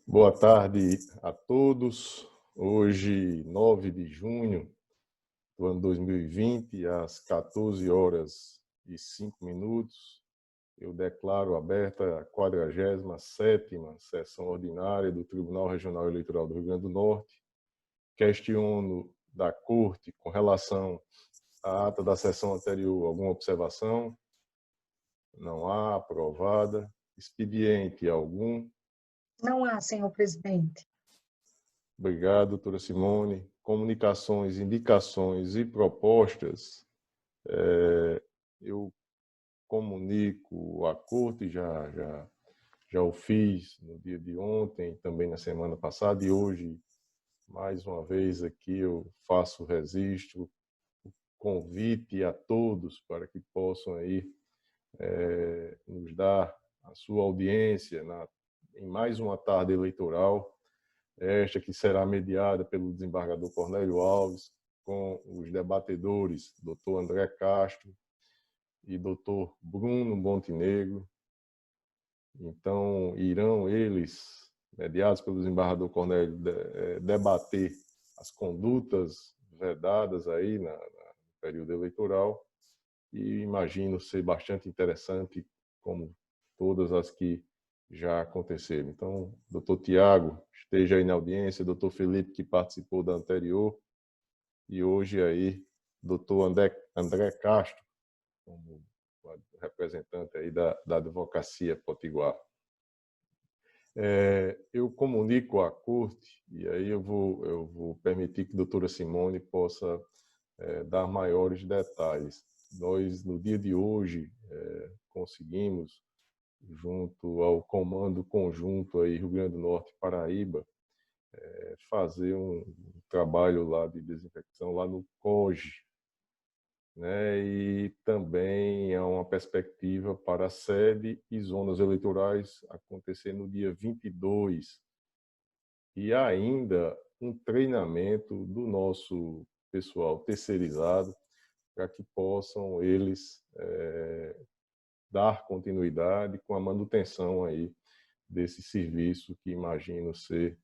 Boa tarde a todos. Hoje, 9 de junho do ano 2020, às 14 horas e 5 minutos, eu declaro aberta a 47ª sessão ordinária do Tribunal Regional Eleitoral do Rio Grande do Norte. Questiono da Corte com relação à ata da sessão anterior alguma observação? Não há. Aprovada. Expediente algum? Não há, senhor presidente. Obrigado, doutora Simone. Comunicações, indicações e propostas. Eu comunico à Corte, já o fiz no dia de ontem, também na semana passada, e hoje, mais uma vez aqui, eu faço registro, convite a todos para que possam aí nos dar a sua audiência em mais uma tarde eleitoral, esta que será mediada pelo desembargador Cornélio Alves, com os debatedores Dr. André Castro e Dr. Bruno Montenegro. Então, irão eles, mediados pelo desembargador Cornélio, debater as condutas vedadas aí no período eleitoral, e imagino ser bastante interessante, como todas as que já aconteceram. Então, doutor Tiago, esteja aí na audiência, doutor Felipe, que participou da anterior, e hoje aí, doutor André Castro, como representante aí da advocacia potiguar. Eu comunico à Corte, e aí eu vou permitir que a doutora Simone possa dar maiores detalhes. Nós, no dia de hoje, conseguimos, junto ao Comando Conjunto aí, Rio Grande do Norte e Paraíba, fazer um trabalho lá de desinfecção lá no COGE, né? E também há uma perspectiva para a sede e zonas eleitorais acontecer no dia 22, e ainda um treinamento do nosso pessoal terceirizado para que possam eles dar continuidade com a manutenção aí desse serviço, que imagino ser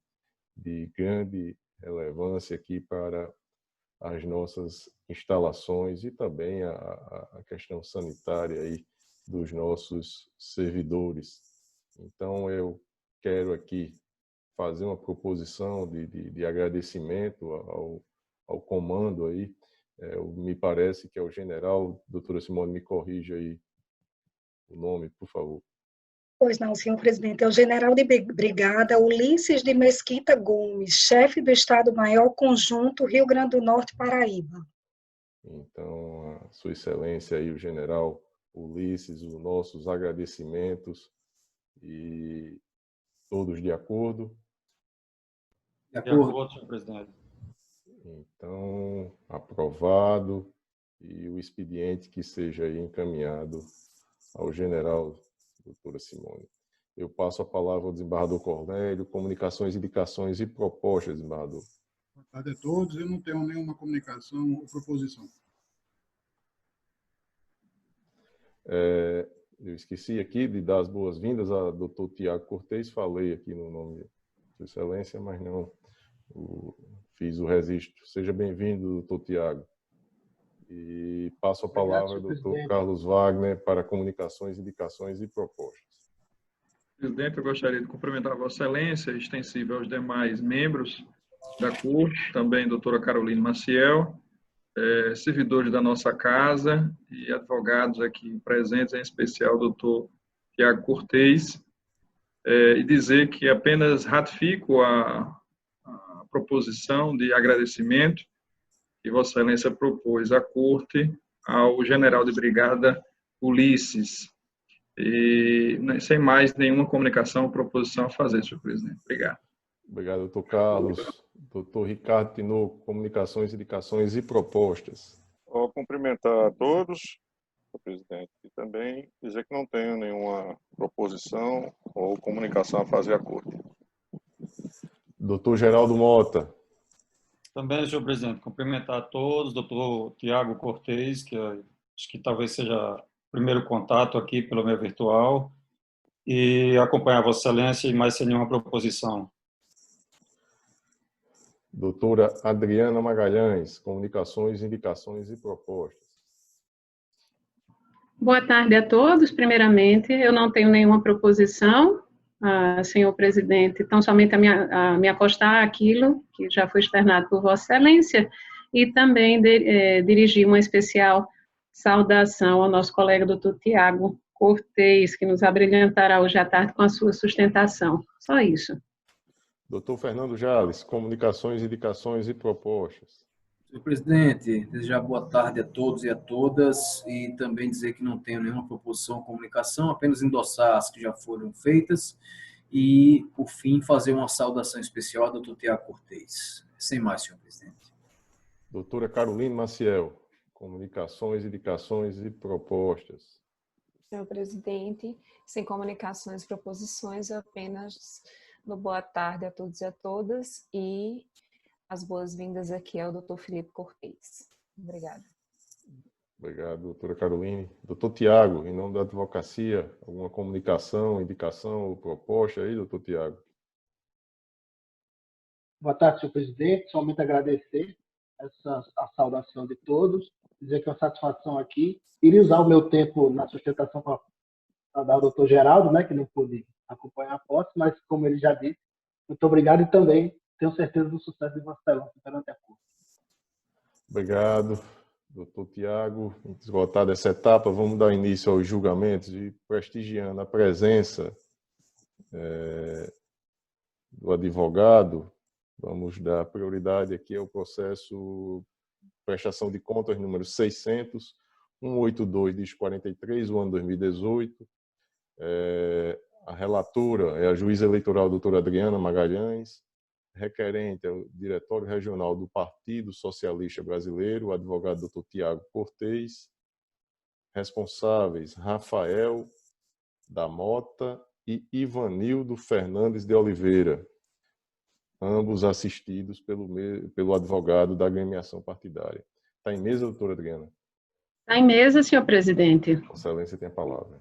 de grande relevância aqui para as nossas instalações e também a questão sanitária aí dos nossos servidores. Então, eu quero aqui fazer uma proposição de agradecimento ao comando aí. Me parece que é o general, doutora Simone, me corrija aí o nome, por favor. Pois não, senhor presidente. É o general de brigada Ulisses de Mesquita Gomes, chefe do Estado-Maior Conjunto Rio Grande do Norte, Paraíba. Então, a sua excelência aí, o general Ulisses, os nossos agradecimentos, e todos de acordo? De acordo, senhor presidente. Então, aprovado, e o expediente que seja aí encaminhado ao general, doutora Simone. Eu passo a palavra ao desembargador Cornélio, comunicações, indicações e propostas, desembargador. Boa tarde a todos. Eu não tenho nenhuma comunicação ou proposição. Eu esqueci aqui de dar as boas-vindas a doutor Tiago Cortez, falei aqui no nome de Sua Excelência, mas não fiz o registro. Seja bem-vindo, doutor Tiago. E passo a palavra ao doutor Carlos Wagner para comunicações, indicações e propostas. Presidente, eu gostaria de cumprimentar a Vossa Excelência, extensível aos demais membros da Corte, também a doutora Carolina Maciel, servidores da nossa casa e advogados aqui presentes, em especial o doutor Tiago Cortez, e dizer que apenas ratifico a proposição de agradecimento que Vossa Excelência propôs à Corte ao general de brigada Ulisses. E sem mais nenhuma comunicação ou proposição a fazer, senhor presidente. Obrigado. Obrigado, doutor Carlos. Doutor Ricardo Tinoco, comunicações, indicações e propostas. Vou cumprimentar a todos, senhor presidente, e também dizer que não tenho nenhuma proposição ou comunicação a fazer à Corte. Doutor Geraldo Mota. Também, senhor presidente, cumprimentar a todos, doutor Tiago Cortez, que acho que talvez seja o primeiro contato aqui pelo meio virtual, e acompanhar Vossa Excelência e mais sem nenhuma proposição. Doutora Adriana Magalhães, comunicações, indicações e propostas. Boa tarde a todos. Primeiramente, eu não tenho nenhuma proposição, senhor presidente, tão somente a me acostar àquilo que já foi externado por Vossa Excelência e também dirigir uma especial saudação ao nosso colega doutor Tiago Cortez, que nos abrilhantará hoje à tarde com a sua sustentação. Só isso. Doutor Fernando Jales, comunicações, indicações e propostas. Senhor presidente, desejar boa tarde a todos e a todas e também dizer que não tenho nenhuma proposição ou comunicação, apenas endossar as que já foram feitas e, por fim, fazer uma saudação especial ao doutor Tiago Cortez. Sem mais, senhor presidente. Doutora Caroline Maciel, comunicações, indicações e propostas. Senhor presidente, sem comunicações e proposições, apenas boa tarde a todos e a todas e as boas-vindas aqui ao Dr. Felipe Cortez. Obrigada. Obrigado, doutora Caroline. Doutor Tiago, em nome da advocacia, alguma comunicação, indicação ou proposta aí, doutor Tiago? Boa tarde, senhor presidente. Somente agradecer a saudação de todos, dizer que é uma satisfação aqui. Iria usar o meu tempo na sustentação para saudar o doutor Geraldo, né, que não pôde acompanhar a posse, mas, como ele já disse, muito obrigado e também tenho certeza do sucesso de Vossa Excelência perante a Corte. Obrigado, doutor Tiago. Esgotada essa etapa, vamos dar início aos julgamentos e prestigiando a presença do advogado, vamos dar prioridade aqui ao processo prestação de contas número 600, 182/43, o ano 2018. A relatora é a juíza eleitoral doutora Adriana Magalhães, requerente é o Diretório Regional do Partido Socialista Brasileiro, o advogado doutor Tiago Cortez, responsáveis Rafael da Mota e Ivanildo Fernandes de Oliveira, ambos assistidos pelo advogado da agremiação partidária. Está em mesa, doutora Adriana? Está em mesa, senhor presidente. Vossa Excelência tem a palavra.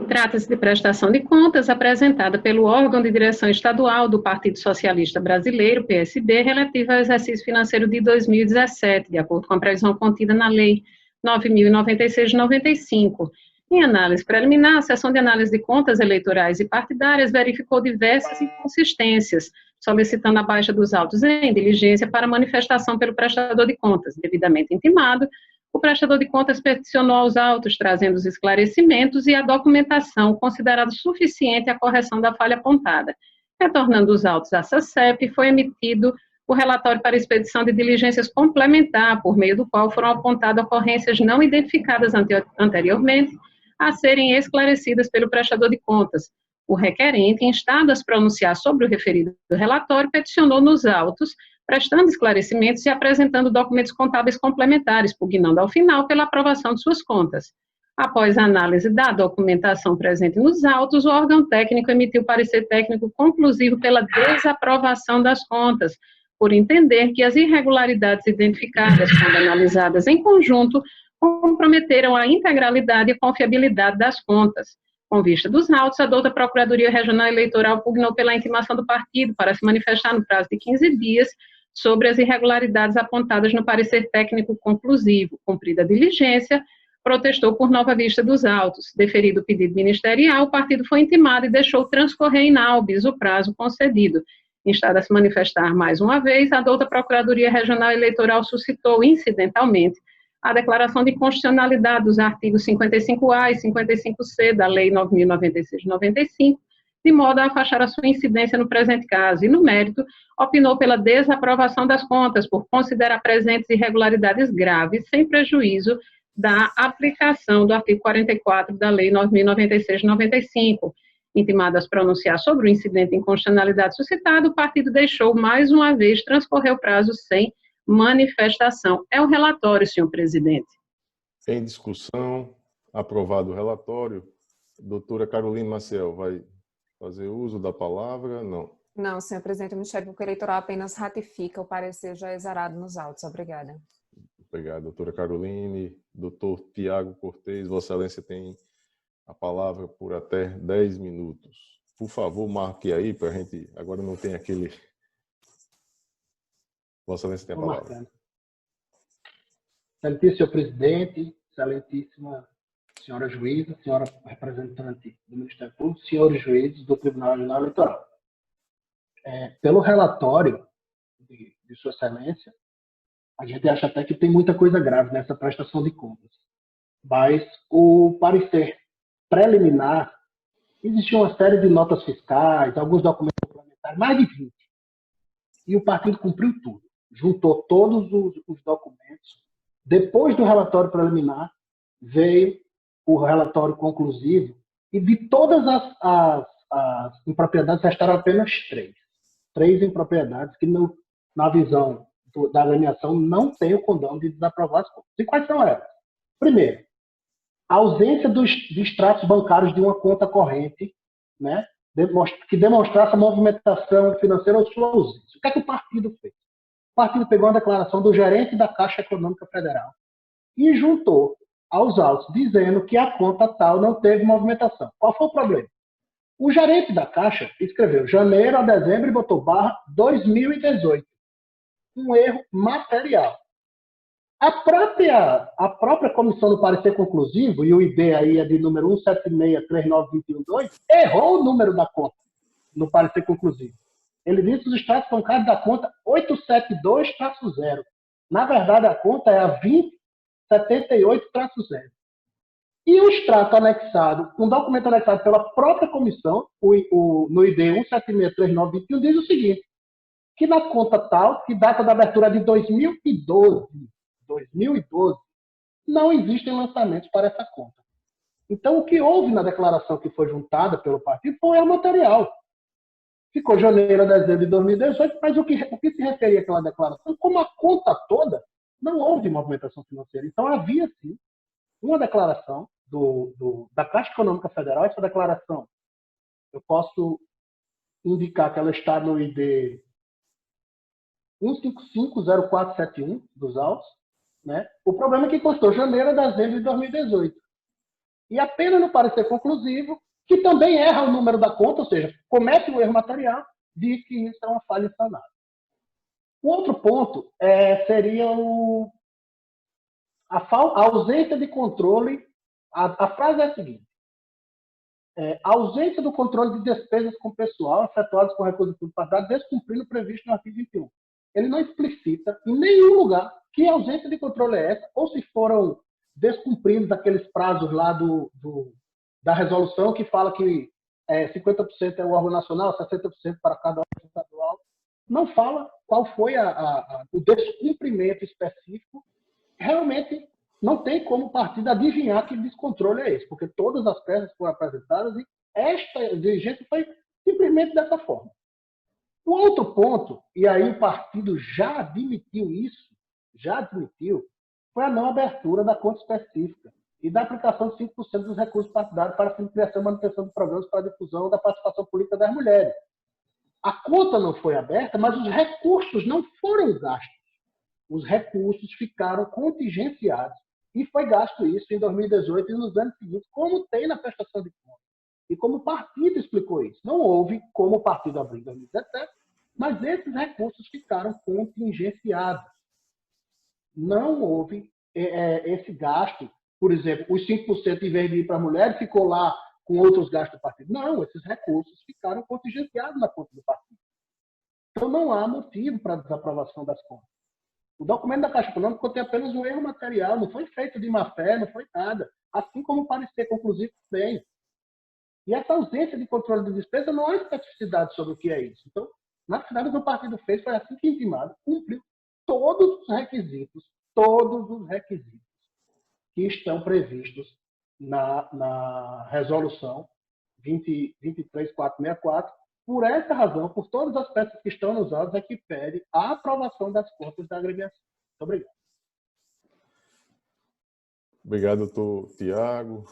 Trata-se de prestação de contas apresentada pelo órgão de direção estadual do Partido Socialista Brasileiro, PSB, relativa ao exercício financeiro de 2017, de acordo com a previsão contida na Lei 9.096 de 95. Em análise preliminar, a seção de análise de contas eleitorais e partidárias verificou diversas inconsistências, solicitando a baixa dos autos em diligência para manifestação pelo prestador de contas, devidamente intimado. O prestador de contas peticionou aos autos, trazendo os esclarecimentos e a documentação considerada suficiente à correção da falha apontada. Retornando os autos à SACEP, foi emitido o relatório para expedição de diligências complementar, por meio do qual foram apontadas ocorrências não identificadas anteriormente a serem esclarecidas pelo prestador de contas. O requerente, instado a se pronunciar sobre o referido relatório, peticionou nos autos, prestando esclarecimentos e apresentando documentos contábeis complementares, pugnando ao final pela aprovação de suas contas. Após a análise da documentação presente nos autos, o órgão técnico emitiu parecer técnico conclusivo pela desaprovação das contas, por entender que as irregularidades identificadas, quando analisadas em conjunto, comprometeram a integralidade e confiabilidade das contas. Com vista dos autos, a douta Procuradoria Regional Eleitoral pugnou pela intimação do partido para se manifestar no prazo de 15 dias sobre as irregularidades apontadas no parecer técnico conclusivo. Cumprida a diligência, protestou por nova vista dos autos. Deferido o pedido ministerial, o partido foi intimado e deixou transcorrer in albis o prazo concedido. Instada a se manifestar mais uma vez, a douta Procuradoria Regional Eleitoral suscitou incidentalmente a declaração de constitucionalidade dos artigos 55A e 55C da Lei 9.096 de 95, de modo a afastar a sua incidência no presente caso, e, no mérito, opinou pela desaprovação das contas, por considerar presentes irregularidades graves, sem prejuízo da aplicação do artigo 44 da Lei 9.096 de 95. Intimado a se pronunciar sobre o incidente de inconstitucionalidade suscitado, o partido deixou, mais uma vez, transcorrer o prazo sem manifestação. É o relatório, senhor presidente. Em discussão, aprovado o relatório. Doutora Caroline Maciel, vai fazer uso da palavra? Não. Não, senhor presidente, o Ministério Público Eleitoral apenas ratifica o parecer já exarado nos autos. Obrigada. Obrigado, doutora Caroline. Doutor Tiago Cortez, Vossa Excelência tem a palavra por até 10 minutos. Por favor, marque aí para a gente... Agora não tem aquele... Vossa Excelência tem a palavra. Marcando. Excelentíssimo senhor presidente, excelentíssima senhora juíza, senhora representante do Ministério Público, senhores juízes do Tribunal Regional Eleitoral. Pelo relatório de Sua Excelência, a gente acha até que tem muita coisa grave nessa prestação de contas. Mas o parecer preliminar, existia uma série de notas fiscais, alguns documentos complementares, mais de 20. E o partido cumpriu tudo. Juntou todos os documentos. Depois do relatório preliminar, veio o relatório conclusivo, e de todas as impropriedades, restaram apenas 3. 3 impropriedades que, na visão da agremiação, não tem o condão de desaprovar as contas. E quais são elas? Primeiro, a ausência de extratos bancários de uma conta corrente, né, que demonstrasse a movimentação financeira ou sua ausência. O que é que o partido fez? O partido pegou a declaração do gerente da Caixa Econômica Federal e juntou aos autos, dizendo que a conta tal não teve movimentação. Qual foi o problema? O gerente da Caixa escreveu janeiro a dezembro e botou barra 2018. Um erro material. A própria comissão do parecer conclusivo, e o ID aí é de número 1763921.2, errou o número da conta no parecer conclusivo. Ele disse que os extratos bancários da conta 872-0. Na verdade, a conta é a 2078-0. E o extrato anexado, um documento anexado pela própria comissão, no ID 1763921, diz o seguinte, que na conta tal, que data da abertura de 2012, não existem lançamentos para essa conta. Então, o que houve na declaração que foi juntada pelo partido foi o material. Ficou janeiro a dezembro de 2018, mas o que se referia àquela declaração, como a conta toda, não houve movimentação financeira. Então, havia, sim, uma declaração da Caixa Econômica Federal. Essa declaração, eu posso indicar que ela está no ID 1550471 dos autos, né? O problema é que constou janeiro a dezembro de 2018. E apenas no parecer conclusivo, que também erra o número da conta, ou seja, comete o erro material, diz que isso é uma falha insanável. O outro ponto seria a ausência de controle. A frase é a seguinte: a ausência do controle de despesas com pessoal efetuadas com recursos públicos partidários, descumprindo o previsto no artigo 21. Ele não explicita em nenhum lugar que ausência de controle é essa, ou se foram descumpridos aqueles prazos lá da resolução que fala que 50% é o órgão nacional, 60% para cada órgão estadual. Não fala qual foi o descumprimento específico. Realmente não tem como o partido adivinhar que descontrole é esse, porque todas as peças foram apresentadas e esta exigência foi simplesmente dessa forma. O outro ponto, e aí o partido já admitiu isso, foi a não abertura da conta específica e da aplicação de 5% dos recursos partidários para a criação e manutenção de programas para a difusão da participação política das mulheres. A conta não foi aberta, mas os recursos não foram gastos. Os recursos ficaram contingenciados. E foi gasto isso em 2018 e nos anos seguintes, como tem na prestação de contas. E como o partido explicou isso. Não houve como o partido abriu em 2017, mas esses recursos ficaram contingenciados. Não houve esse gasto. Por exemplo, os 5% em vez de ir para a mulher, ficou lá com outros gastos do partido. Não, esses recursos ficaram contingenciados na conta do partido. Então não há motivo para a desaprovação das contas. O documento da Caixa Econômica contém apenas um erro material, não foi feito de má fé, não foi nada. Assim como o parecer conclusivo também. E essa ausência de controle de despesa não há especificidade sobre o que é isso. Então, na verdade, o que o partido fez foi assim que intimado, cumpriu todos os requisitos que estão previstos na resolução 23464. Por essa razão, por todas as peças que estão nos autos, é que pede a aprovação das contas da agremiação. Muito obrigado. Obrigado, doutor Tiago.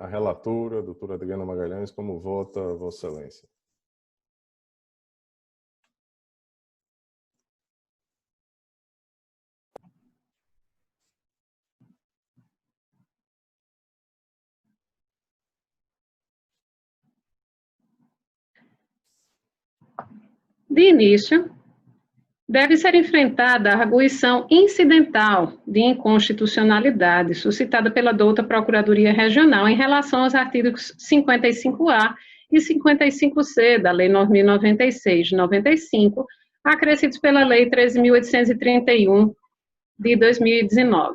A relatora, a doutora Adriana Magalhães, como vota Vossa Excelência? De início, deve ser enfrentada a arguição incidental de inconstitucionalidade suscitada pela douta Procuradoria Regional em relação aos artigos 55A e 55C da Lei 9.096 de 95, acrescidos pela Lei 13.831 de 2019.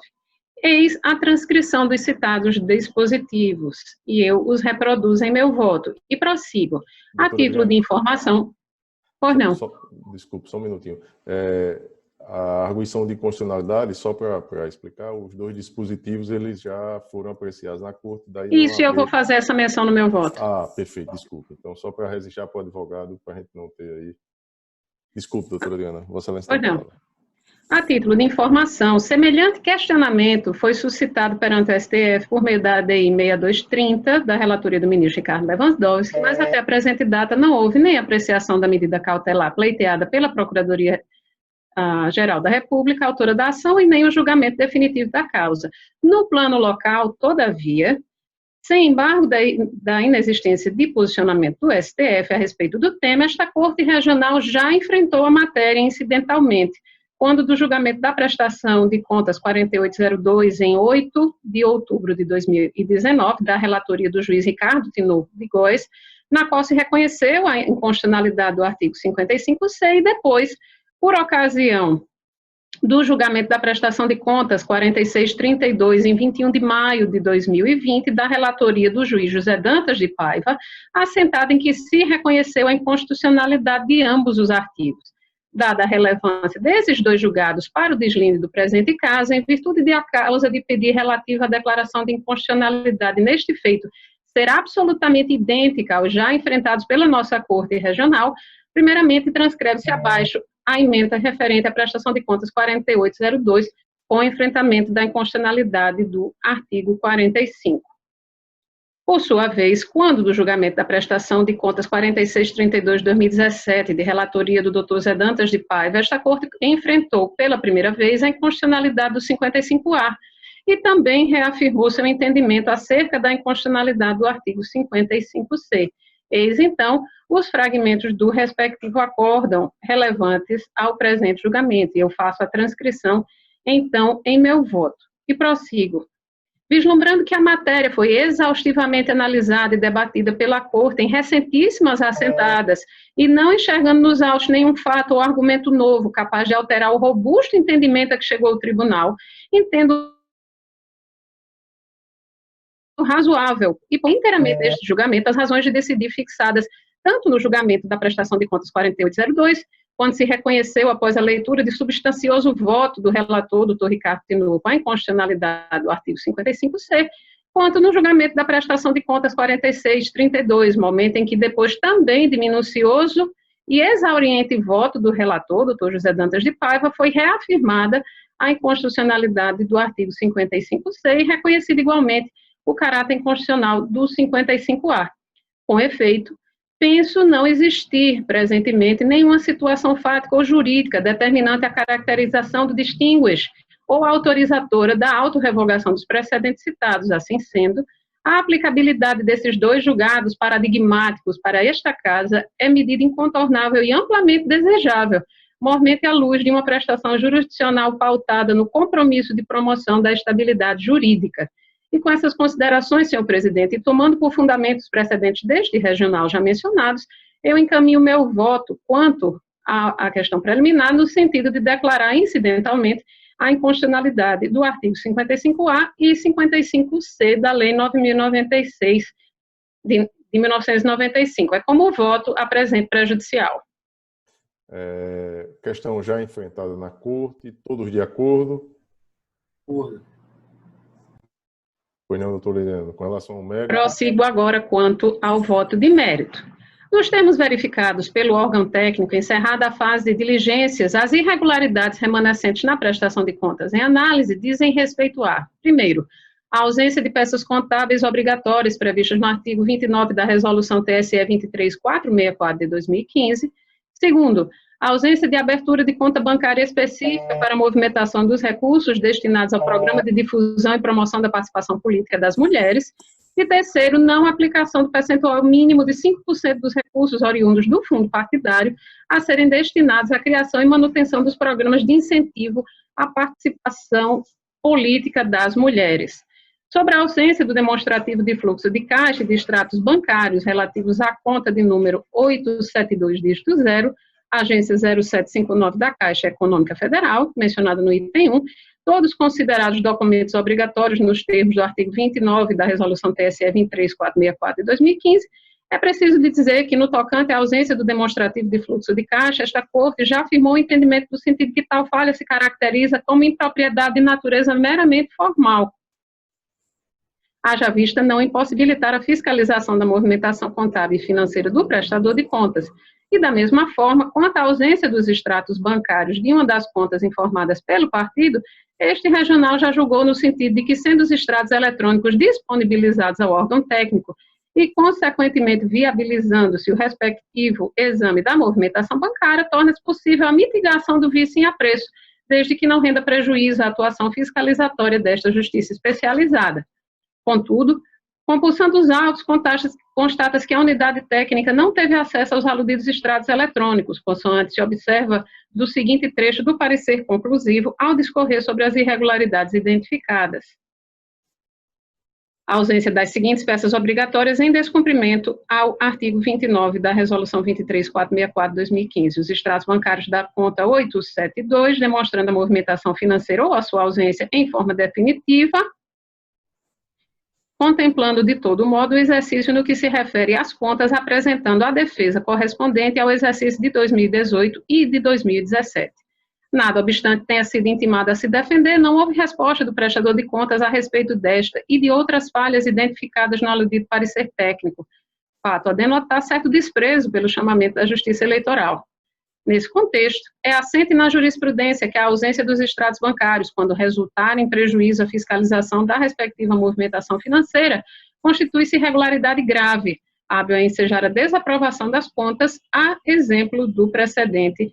Eis a transcrição dos citados dispositivos, e eu os reproduzo em meu voto. E prossigo. A título de informação... Pois não. Desculpe, só um minutinho. A arguição de inconstitucionalidade, só para explicar, os dois dispositivos eles já foram apreciados na corte. Daí isso, eu vou fazer essa menção no meu voto. Ah, perfeito, desculpe. Então, só para registrar para o advogado, para a gente não ter aí... Desculpe, doutora Adriana, Vossa Excelência. Pois não. A título de informação, semelhante questionamento foi suscitado perante o STF por meio da ADI 6230, da relatoria do ministro Ricardo Lewandowski, mas até a presente data não houve nem apreciação da medida cautelar pleiteada pela Procuradoria-Geral da República, autora da ação, e nem o julgamento definitivo da causa. No plano local, todavia, sem embargo da inexistência de posicionamento do STF a respeito do tema, esta Corte Regional já enfrentou a matéria incidentalmente, quando do julgamento da prestação de contas 4802 em 8 de outubro de 2019, da relatoria do juiz Ricardo Tinoco de Góes, na qual se reconheceu a inconstitucionalidade do artigo 55C, e depois, por ocasião do julgamento da prestação de contas 4632 em 21 de maio de 2020, da relatoria do juiz José Dantas de Paiva, assentada em que se reconheceu a inconstitucionalidade de ambos os artigos. Dada a relevância desses dois julgados para o deslinde do presente caso, em virtude de a causa de pedir relativa à declaração de inconstitucionalidade neste feito ser absolutamente idêntica aos já enfrentados pela nossa Corte Regional, primeiramente transcreve-se abaixo a emenda referente à prestação de contas 4802, com o enfrentamento da inconstitucionalidade do artigo 45. Por sua vez, quando do julgamento da prestação de contas 4632 de 2017, de relatoria do Dr. Zé Dantas de Paiva, esta Corte enfrentou pela primeira vez a inconstitucionalidade do 55A e também reafirmou seu entendimento acerca da inconstitucionalidade do artigo 55C. Eis, então, os fragmentos do respectivo acórdão relevantes ao presente julgamento, e eu faço a transcrição, então, em meu voto. E prossigo. Vislumbrando que a matéria foi exaustivamente analisada e debatida pela Corte em recentíssimas assentadas e não enxergando nos autos nenhum fato ou argumento novo capaz de alterar o robusto entendimento a que chegou o tribunal, entendo razoável e inteiramente deste julgamento as razões de decidir fixadas tanto no julgamento da prestação de contas 4802, quando se reconheceu, após a leitura de substancioso voto do relator, doutor Ricardo Tinoco, a inconstitucionalidade do artigo 55C, quanto no julgamento da prestação de contas 4632, momento em que, depois também de minucioso e exauriente voto do relator, doutor José Dantas de Paiva, foi reafirmada a inconstitucionalidade do artigo 55C e reconhecido igualmente o caráter inconstitucional do 55A. Com efeito, penso não existir, presentemente, nenhuma situação fática ou jurídica determinante a caracterização do distinguish ou autorizadora da autorrevogação dos precedentes citados. Assim sendo, a aplicabilidade desses dois julgados paradigmáticos para esta casa é medida incontornável e amplamente desejável, mormente à luz de uma prestação jurisdicional pautada no compromisso de promoção da estabilidade jurídica. E com essas considerações, senhor presidente, e tomando por fundamento os precedentes deste regional já mencionados, eu encaminho meu voto quanto à questão preliminar, no sentido de declarar incidentalmente a inconstitucionalidade do artigo 55A e 55C da Lei 9.096 de 1995. É como voto a presente prejudicial. Questão já enfrentada na Corte, todos de acordo? Acordo. Pois não, doutor Leandro, com relação ao mérito... Prossigo agora quanto ao voto de mérito. Nos termos verificados pelo órgão técnico, encerrada a fase de diligências, as irregularidades remanescentes na prestação de contas em análise dizem respeito a, primeiro, a ausência de peças contábeis obrigatórias previstas no artigo 29 da Resolução TSE 23464 de 2015, segundo, a ausência de abertura de conta bancária específica para a movimentação dos recursos destinados ao Programa de Difusão e Promoção da Participação Política das Mulheres, E terceiro, não aplicação do percentual mínimo de 5% dos recursos oriundos do fundo partidário a serem destinados à criação e manutenção dos programas de incentivo à participação política das mulheres. Sobre a ausência do demonstrativo de fluxo de caixa e de extratos bancários relativos à conta de número 872 dígito 0, agência 0759 da Caixa Econômica Federal, mencionada no item 1, todos considerados documentos obrigatórios nos termos do artigo 29 da Resolução TSE 23464 de 2015, é preciso dizer que, no tocante à ausência do demonstrativo de fluxo de caixa, esta Corte já afirmou o entendimento no sentido que tal falha se caracteriza como impropriedade de natureza meramente formal, haja vista não impossibilitar a fiscalização da movimentação contábil e financeira do prestador de contas. E, da mesma forma, quanto à ausência dos extratos bancários de uma das contas informadas pelo partido, este regional já julgou no sentido de que, sendo os extratos eletrônicos disponibilizados ao órgão técnico e, consequentemente, viabilizando-se o respectivo exame da movimentação bancária, torna-se possível a mitigação do vício em apreço, desde que não renda prejuízo à atuação fiscalizatória desta justiça especializada. Contudo, compulsando os autos, constata-se que a unidade técnica não teve acesso aos aludidos extratos eletrônicos, consoante se observa do seguinte trecho do parecer conclusivo ao discorrer sobre as irregularidades identificadas. A ausência das seguintes peças obrigatórias em descumprimento ao artigo 29 da Resolução 23464 de 2015. Os extratos bancários da conta 872, demonstrando a movimentação financeira ou a sua ausência em forma definitiva, contemplando de todo modo o exercício no que se refere às contas, apresentando a defesa correspondente ao exercício de 2018 e de 2017. Nada obstante tenha sido intimado a se defender, não houve resposta do prestador de contas a respeito desta e de outras falhas identificadas no aludido parecer técnico, fato a denotar certo desprezo pelo chamamento da Justiça Eleitoral. Nesse contexto, é assente na jurisprudência que a ausência dos extratos bancários, quando resultar em prejuízo à fiscalização da respectiva movimentação financeira, constitui-se irregularidade grave, hábil a ensejar a desaprovação das contas, a exemplo do precedente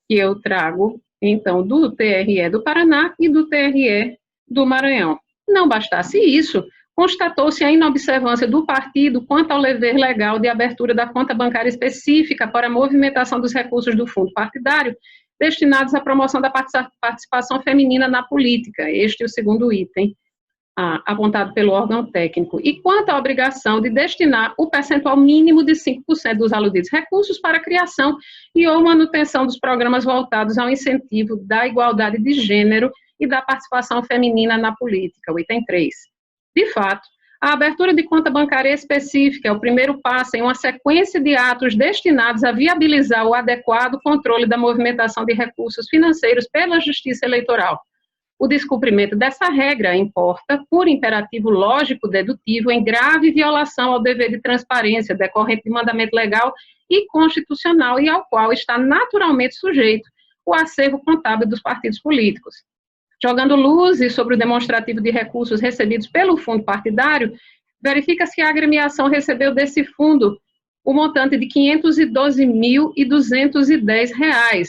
que eu trago, então, do TRE do Paraná e do TRE do Maranhão. Não bastasse isso, constatou-se a inobservância do partido quanto ao dever legal de abertura da conta bancária específica para a movimentação dos recursos do fundo partidário destinados à promoção da participação feminina na política. Este é o segundo item apontado pelo órgão técnico. E quanto à obrigação de destinar o percentual mínimo de 5% dos aludidos recursos para a criação e ou manutenção dos programas voltados ao incentivo da igualdade de gênero e da participação feminina na política, o item 3. De fato, a abertura de conta bancária específica é o primeiro passo em uma sequência de atos destinados a viabilizar o adequado controle da movimentação de recursos financeiros pela Justiça Eleitoral. O descumprimento dessa regra importa, por imperativo lógico dedutivo, em grave violação ao dever de transparência decorrente de mandamento legal e constitucional e ao qual está naturalmente sujeito o acervo contábil dos partidos políticos. Jogando luzes sobre o demonstrativo de recursos recebidos pelo fundo partidário, verifica-se que a agremiação recebeu desse fundo o montante de R$ 512.210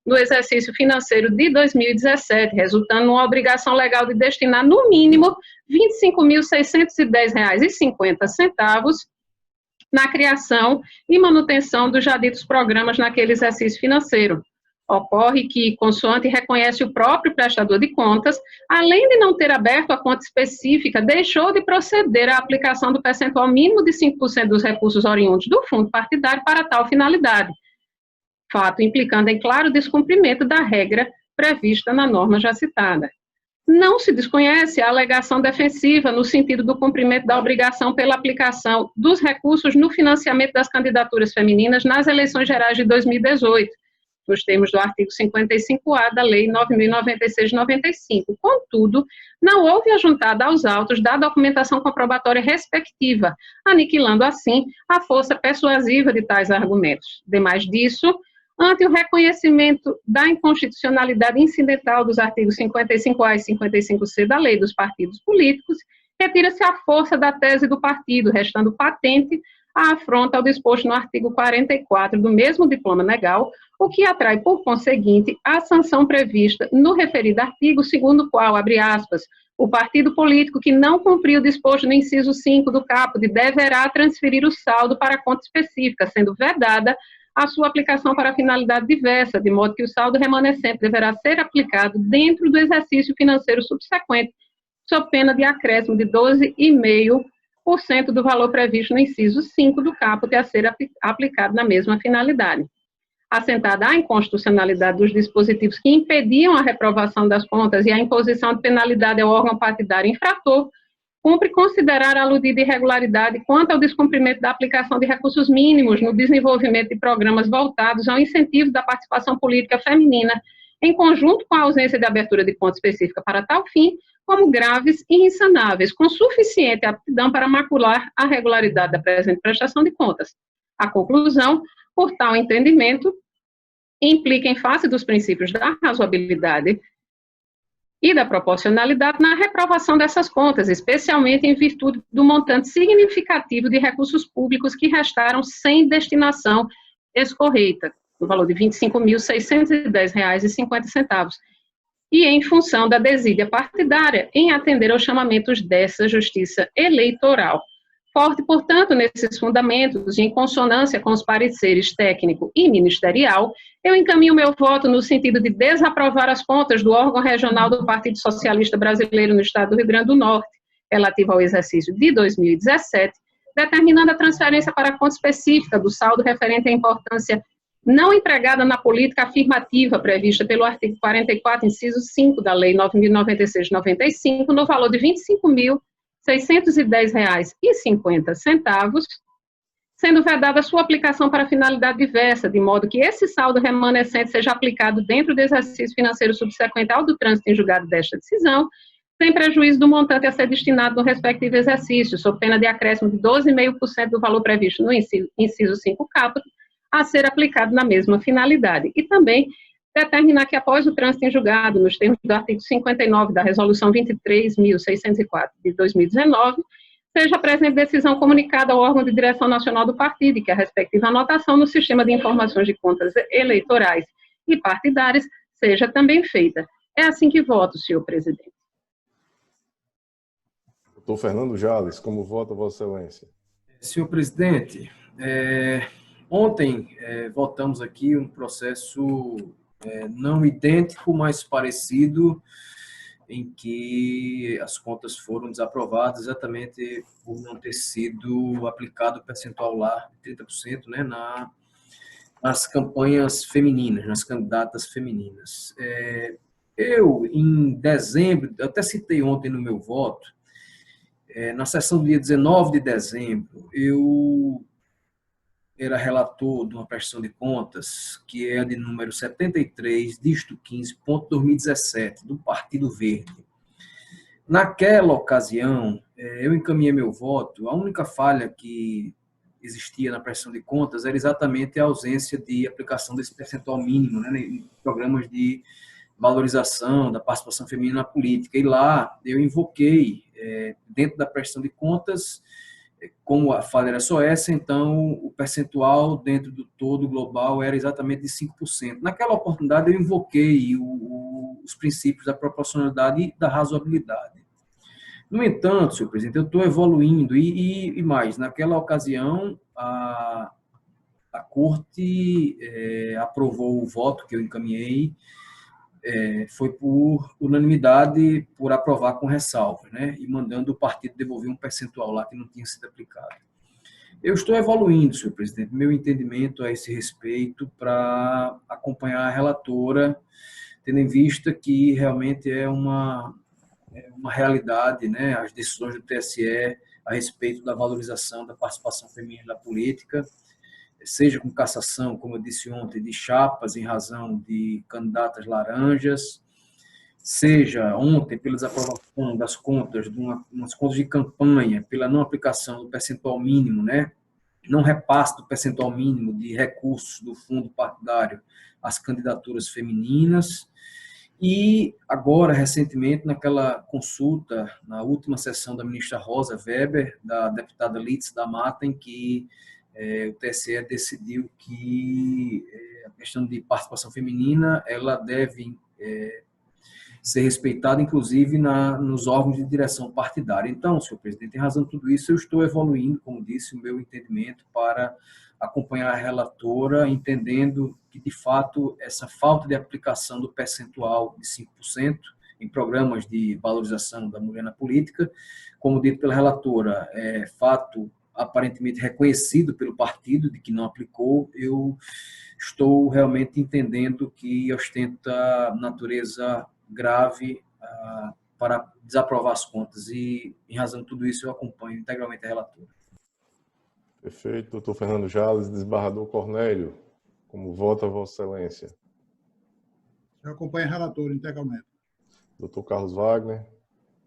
no exercício financeiro de 2017, resultando numa obrigação legal de destinar, no mínimo, R$ 25.610,50 na criação e manutenção dos já ditos programas naquele exercício financeiro. Ocorre que, consoante reconhece o próprio prestador de contas, além de não ter aberto a conta específica, deixou de proceder à aplicação do percentual mínimo de 5% dos recursos oriundos do fundo partidário para tal finalidade, fato implicando em claro descumprimento da regra prevista na norma já citada. Não se desconhece a alegação defensiva no sentido do cumprimento da obrigação pela aplicação dos recursos no financiamento das candidaturas femininas nas eleições gerais de 2018, nos termos do artigo 55A da Lei 9.096 de 95. Contudo, não houve ajuntada aos autos da documentação comprobatória respectiva, aniquilando assim a força persuasiva de tais argumentos. Demais disso, ante o reconhecimento da inconstitucionalidade incidental dos artigos 55A e 55C da Lei dos Partidos Políticos, retira-se a força da tese do partido, restando patente a afronta ao disposto no artigo 44 do mesmo diploma legal, o que atrai, por conseguinte, a sanção prevista no referido artigo, segundo o qual, abre aspas, o partido político que não cumprir o disposto no inciso 5 do caput deverá transferir o saldo para a conta específica, sendo vedada a sua aplicação para finalidade diversa, de modo que o saldo remanescente deverá ser aplicado dentro do exercício financeiro subsequente, sob pena de acréscimo de 12,5% do valor previsto no inciso 5 do caput a ser aplicado na mesma finalidade. Assentada a inconstitucionalidade dos dispositivos que impediam a reprovação das contas e a imposição de penalidade ao órgão partidário infrator, cumpre considerar a aludida irregularidade quanto ao descumprimento da aplicação de recursos mínimos no desenvolvimento de programas voltados ao incentivo da participação política feminina, em conjunto com a ausência de abertura de conta específica para tal fim, como graves e insanáveis, com suficiente aptidão para macular a regularidade da presente prestação de contas. A conclusão, por tal entendimento, implica em face dos princípios da razoabilidade e da proporcionalidade na reprovação dessas contas, especialmente em virtude do montante significativo de recursos públicos que restaram sem destinação escorreita, no valor de R$ 25.610,50, e em função da desídia partidária em atender aos chamamentos dessa justiça eleitoral. Forte, portanto, nesses fundamentos, e em consonância com os pareceres técnico e ministerial, eu encaminho meu voto no sentido de desaprovar as contas do órgão regional do Partido Socialista Brasileiro no Estado do Rio Grande do Norte, relativo ao exercício de 2017, determinando a transferência para a conta específica do saldo referente à importância não empregada na política afirmativa prevista pelo artigo 44, inciso 5 da Lei 9.096/95, no valor de R$ 25.610,50, sendo vedada sua aplicação para finalidade diversa, de modo que esse saldo remanescente seja aplicado dentro do exercício financeiro subsequente ao do trânsito em julgado desta decisão, sem prejuízo do montante a ser destinado no respectivo exercício, sob pena de acréscimo de 12,5% do valor previsto no inciso 5 caput, a ser aplicado na mesma finalidade. E também determinar que, após o trânsito em julgado, nos termos do artigo 59 da Resolução 23.604 de 2019, seja a presente decisão comunicada ao órgão de direção nacional do partido e que a respectiva anotação no sistema de informações de contas eleitorais e partidárias seja também feita. É assim que voto, senhor presidente. Doutor Fernando Jales, como vota Vossa Excelência? Senhor presidente, ontem votamos aqui um processo não idêntico, mas parecido, em que as contas foram desaprovadas exatamente por não ter sido aplicado o percentual lá, 30%, né, nas campanhas femininas, nas candidatas femininas. Eu, em dezembro, até citei ontem no meu voto, na sessão do dia 19 de dezembro, eu era relator de uma prestação de contas, que é a de número 73, dígito 15.2017, do Partido Verde. Naquela ocasião, eu encaminhei meu voto. A única falha que existia na prestação de contas era exatamente a ausência de aplicação desse percentual mínimo, né, em programas de valorização da participação feminina na política. E lá eu invoquei, dentro da prestação de contas, como a falha era só essa, então o percentual dentro do todo global era exatamente de 5%. Naquela oportunidade eu invoquei os princípios da proporcionalidade e da razoabilidade. No entanto, senhor presidente, eu estou evoluindo e mais, naquela ocasião a Corte aprovou o voto que eu encaminhei, foi por unanimidade, por aprovar com ressalvas, né, e mandando o partido devolver um percentual lá que não tinha sido aplicado. Eu estou evoluindo, senhor presidente, meu entendimento a esse respeito para acompanhar a relatora, tendo em vista que realmente é uma realidade, né, as decisões do TSE a respeito da valorização da participação feminina na política, seja com cassação, como eu disse ontem, de chapas em razão de candidatas laranjas, seja ontem pela desaprovação das contas, umas contas de campanha, pela não aplicação do percentual mínimo, né, não repasse do percentual mínimo de recursos do fundo partidário às candidaturas femininas, E agora, recentemente, naquela consulta, na última sessão da ministra Rosa Weber, da deputada Lídice da Mata, em que o TSE decidiu que a questão de participação feminina ela deve ser respeitada, inclusive, nos órgãos de direção partidária. Então, senhor presidente, em razão de tudo isso, eu estou evoluindo, como disse, o meu entendimento para acompanhar a relatora, entendendo que, de fato, essa falta de aplicação do percentual de 5% em programas de valorização da mulher na política, como dito pela relatora, é fato aparentemente reconhecido pelo partido de que não aplicou, eu estou realmente entendendo que ostenta natureza grave para desaprovar as contas e, em razão de tudo isso, eu acompanho integralmente a relatora. Perfeito. Doutor Fernando Jales, desembargador Cornélio, como vota Vossa Excelência? Eu acompanho a relatora integralmente. Doutor Carlos Wagner?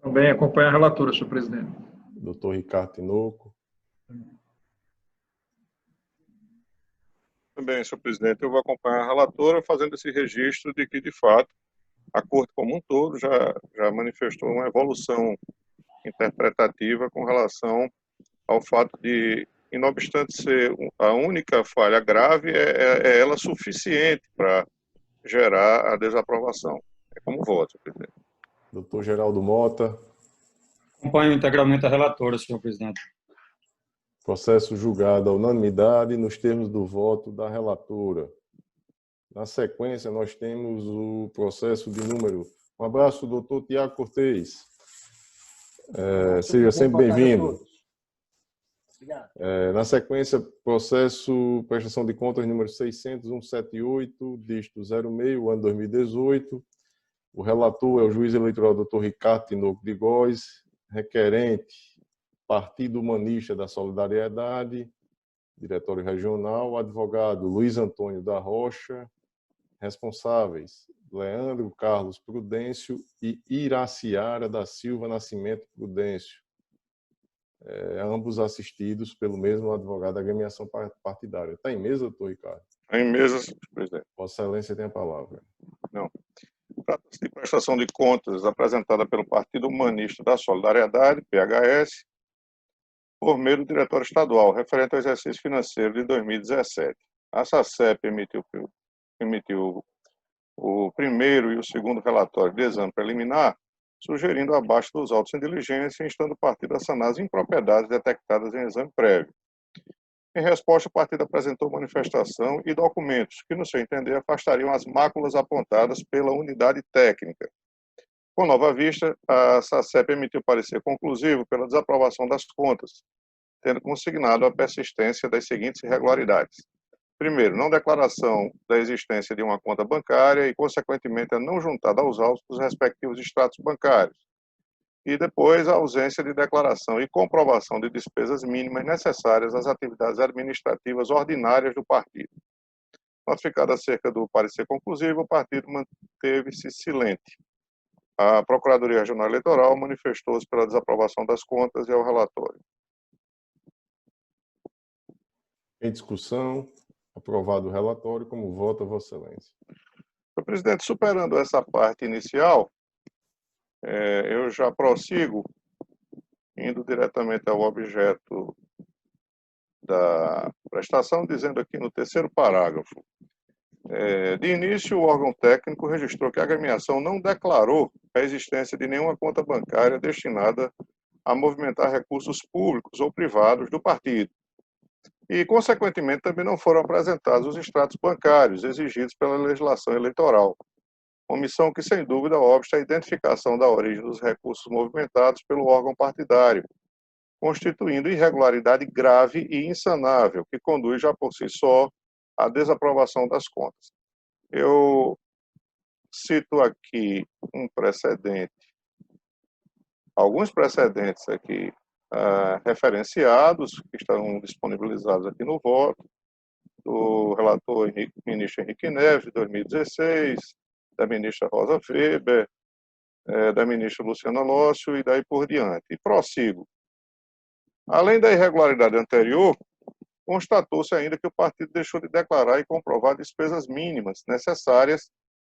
Também acompanho a relatora, senhor presidente. Doutor Ricardo Tinoco? Também, senhor presidente, eu vou acompanhar a relatora fazendo esse registro de que, de fato, a Corte como um todo já manifestou uma evolução interpretativa com relação ao fato de, e não obstante ser a única falha grave, é ela suficiente para gerar a desaprovação. É como voto, senhor presidente. Doutor Geraldo Mota? Acompanho integralmente a relatora, senhor presidente. Processo julgado à unanimidade nos termos do voto da relatora. Na sequência, nós temos o processo de número... Um abraço, doutor Tiago Cortez. Seja sempre bem-vindo. Na sequência, processo prestação de contas número 600.178, dígito 06, ano 2018. O relator é o juiz eleitoral doutor Ricardo Tinoco de Góes, requerente Partido Humanista da Solidariedade, Diretório Regional, advogado Luiz Antônio da Rocha, responsáveis Leandro Carlos Prudêncio e Iraciara da Silva Nascimento Prudêncio, ambos assistidos pelo mesmo advogado da agremiação partidária. Está em mesa, doutor Ricardo? Está em mesa, senhor presidente. Vossa Excelência tem a palavra. Não. Trata-se de prestação de contas apresentada pelo Partido Humanista da Solidariedade, PHS, por meio do Diretório Estadual, referente ao exercício financeiro de 2017. A SACEP emitiu o primeiro e o segundo relatório de exame preliminar, sugerindo abaixo dos autos em diligência, instando o partido a sanar as impropriedades detectadas em exame prévio. Em resposta, o partido apresentou manifestação e documentos que, no seu entender, afastariam as máculas apontadas pela unidade técnica. Com nova vista, a SACEP emitiu parecer conclusivo pela desaprovação das contas, tendo consignado a persistência das seguintes irregularidades. Primeiro, não declaração da existência de uma conta bancária e, consequentemente, a não juntada aos autos dos respectivos extratos bancários. E depois, a ausência de declaração e comprovação de despesas mínimas necessárias às atividades administrativas ordinárias do partido. Notificado acerca do parecer conclusivo, o partido manteve-se silente. A Procuradoria Regional Eleitoral manifestou-se pela desaprovação das contas e ao relatório. Em discussão, aprovado o relatório, como vota Vossa Excelência? Senhor presidente, superando essa parte inicial, eu já prossigo, indo diretamente ao objeto da prestação, dizendo aqui no terceiro parágrafo. De início, o órgão técnico registrou que a agremiação não declarou a existência de nenhuma conta bancária destinada a movimentar recursos públicos ou privados do partido. E, consequentemente, também não foram apresentados os extratos bancários exigidos pela legislação eleitoral. Omissão que, sem dúvida, obsta a identificação da origem dos recursos movimentados pelo órgão partidário, constituindo irregularidade grave e insanável, que conduz já por si só à desaprovação das contas. Eu cito aqui um precedente, alguns precedentes aqui referenciados, que estão disponibilizados aqui no voto, do relator ministro Henrique Neves, de 2016, da ministra Rosa Weber, da ministra Luciana Lócio e daí por diante. E prossigo. Além da irregularidade anterior, constatou-se ainda que o partido deixou de declarar e comprovar despesas mínimas necessárias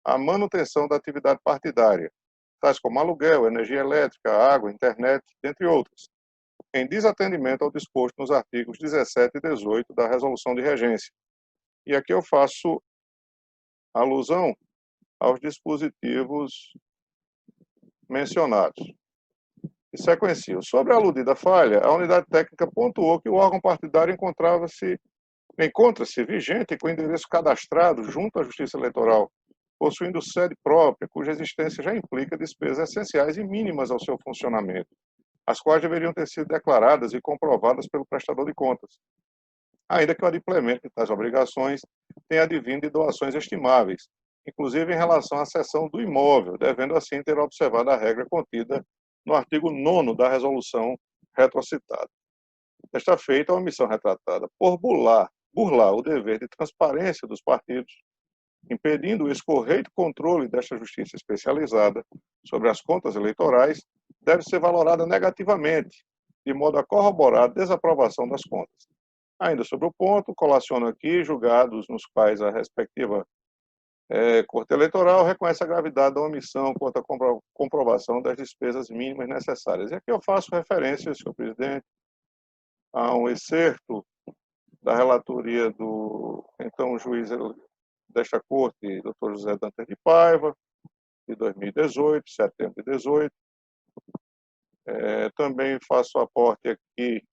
a manutenção da atividade partidária, tais como aluguel, energia elétrica, água, internet, entre outras, em desatendimento ao disposto nos artigos 17 e 18 da Resolução de Regência. E aqui eu faço alusão aos dispositivos mencionados. E sequencio. Sobre a aludida falha, a unidade técnica pontuou que o órgão partidário encontra-se vigente com endereço cadastrado junto à Justiça Eleitoral, possuindo sede própria, cuja existência já implica despesas essenciais e mínimas ao seu funcionamento, as quais deveriam ter sido declaradas e comprovadas pelo prestador de contas, ainda que o adimplemento de tais obrigações tenha advindo de doações estimáveis, inclusive em relação à cessão do imóvel, devendo assim ter observado a regra contida no artigo 9º da resolução retrocitada. Desta feita, a omissão retratada por burlar o dever de transparência dos partidos, impedindo o escorreito controle desta justiça especializada sobre as contas eleitorais, deve ser valorada negativamente, de modo a corroborar a desaprovação das contas. Ainda sobre o ponto, colaciono aqui julgados nos quais a respectiva Corte Eleitoral reconhece a gravidade da omissão quanto à comprovação das despesas mínimas necessárias. E aqui eu faço referência, senhor presidente, a um excerto da relatoria do então juiz desta Corte, Dr. José Dantas de Paiva, de 2018, setembro de 2018. Também faço aporte aqui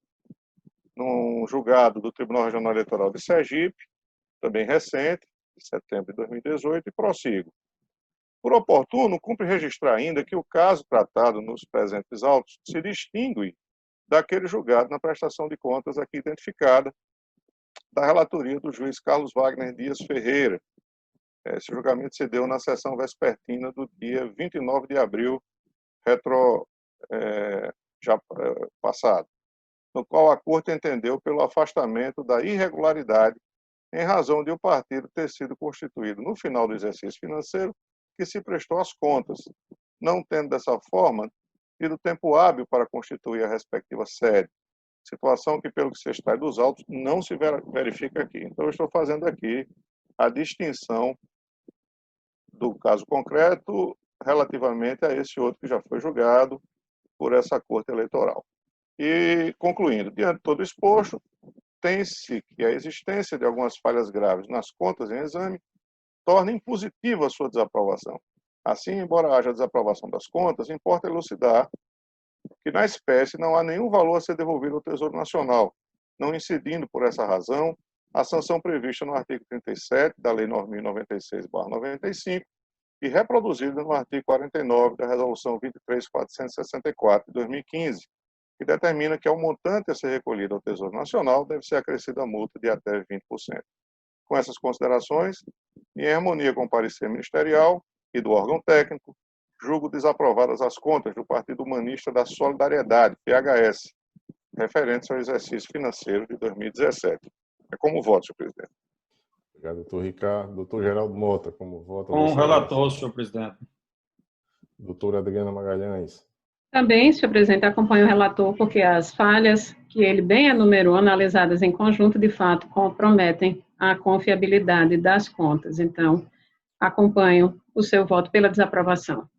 num julgado do Tribunal Regional Eleitoral de Sergipe, também recente, de setembro de 2018, e prossigo. Por oportuno, cumpre registrar ainda que o caso tratado nos presentes autos se distingue daquele julgado na prestação de contas aqui identificada, da relatoria do juiz Carlos Wagner Dias Ferreira. Esse julgamento se deu na sessão vespertina do dia 29 de abril passado, no qual a Corte entendeu pelo afastamento da irregularidade em razão de o partido ter sido constituído no final do exercício financeiro que se prestou às contas, não tendo dessa forma tido tempo hábil para constituir a respectiva sede, situação que, pelo que se extrai dos autos, não se verifica aqui. Então, eu estou fazendo aqui a distinção do caso concreto relativamente a esse outro que já foi julgado por essa Corte Eleitoral. E, concluindo, diante de todo o exposto, tem-se que a existência de algumas falhas graves nas contas em exame torna impositiva a sua desaprovação. Assim, embora haja desaprovação das contas, importa elucidar que na espécie não há nenhum valor a ser devolvido ao Tesouro Nacional, não incidindo, por essa razão, a sanção prevista no artigo 37 da Lei 9.096/95 e reproduzida no artigo 49 da Resolução 23.464 de 2015, que determina que ao montante a ser recolhido ao Tesouro Nacional deve ser acrescida a multa de até 20%. Com essas considerações, em harmonia com o parecer ministerial e do órgão técnico, julgo desaprovadas as contas do Partido Humanista da Solidariedade, PHS, referentes ao exercício financeiro de 2017. É como voto, senhor presidente. Obrigado, doutor Ricardo. Doutor Geraldo Mota, como voto? Com o relator, senhor presidente. Doutora Adriana Magalhães. Também, senhor presidente, acompanho o relator porque as falhas que ele bem enumerou, analisadas em conjunto, de fato, comprometem a confiabilidade das contas. Então, acompanho o seu voto pela desaprovação.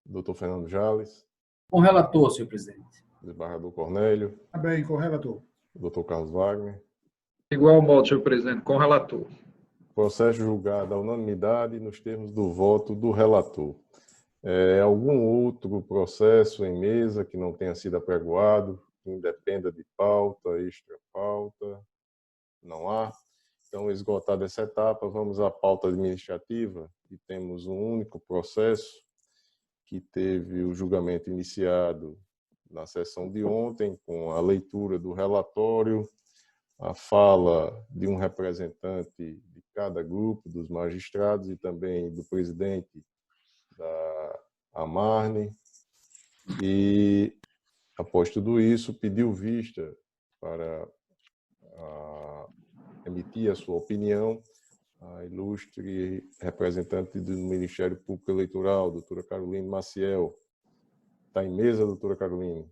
Doutor Fernando Jales. Com o relator, senhor presidente. Desembargador Cornélio. Também com o relator. Doutor Carlos Wagner. Igual modo, senhor presidente, com o relator. Processo julgado à unanimidade nos termos do voto do relator. Algum outro processo em mesa que não tenha sido apregoado, que independa de pauta, extra-pauta? Não há. Então, esgotada essa etapa, vamos à pauta administrativa, e temos um único processo que teve o julgamento iniciado na sessão de ontem, com a leitura do relatório, a fala de um representante de cada grupo dos magistrados e também do presidente da Amarne, e, após tudo isso, pediu vista para emitir a sua opinião a ilustre representante do Ministério Público Eleitoral, doutora Caroline Maciel. Está em mesa, doutora Caroline?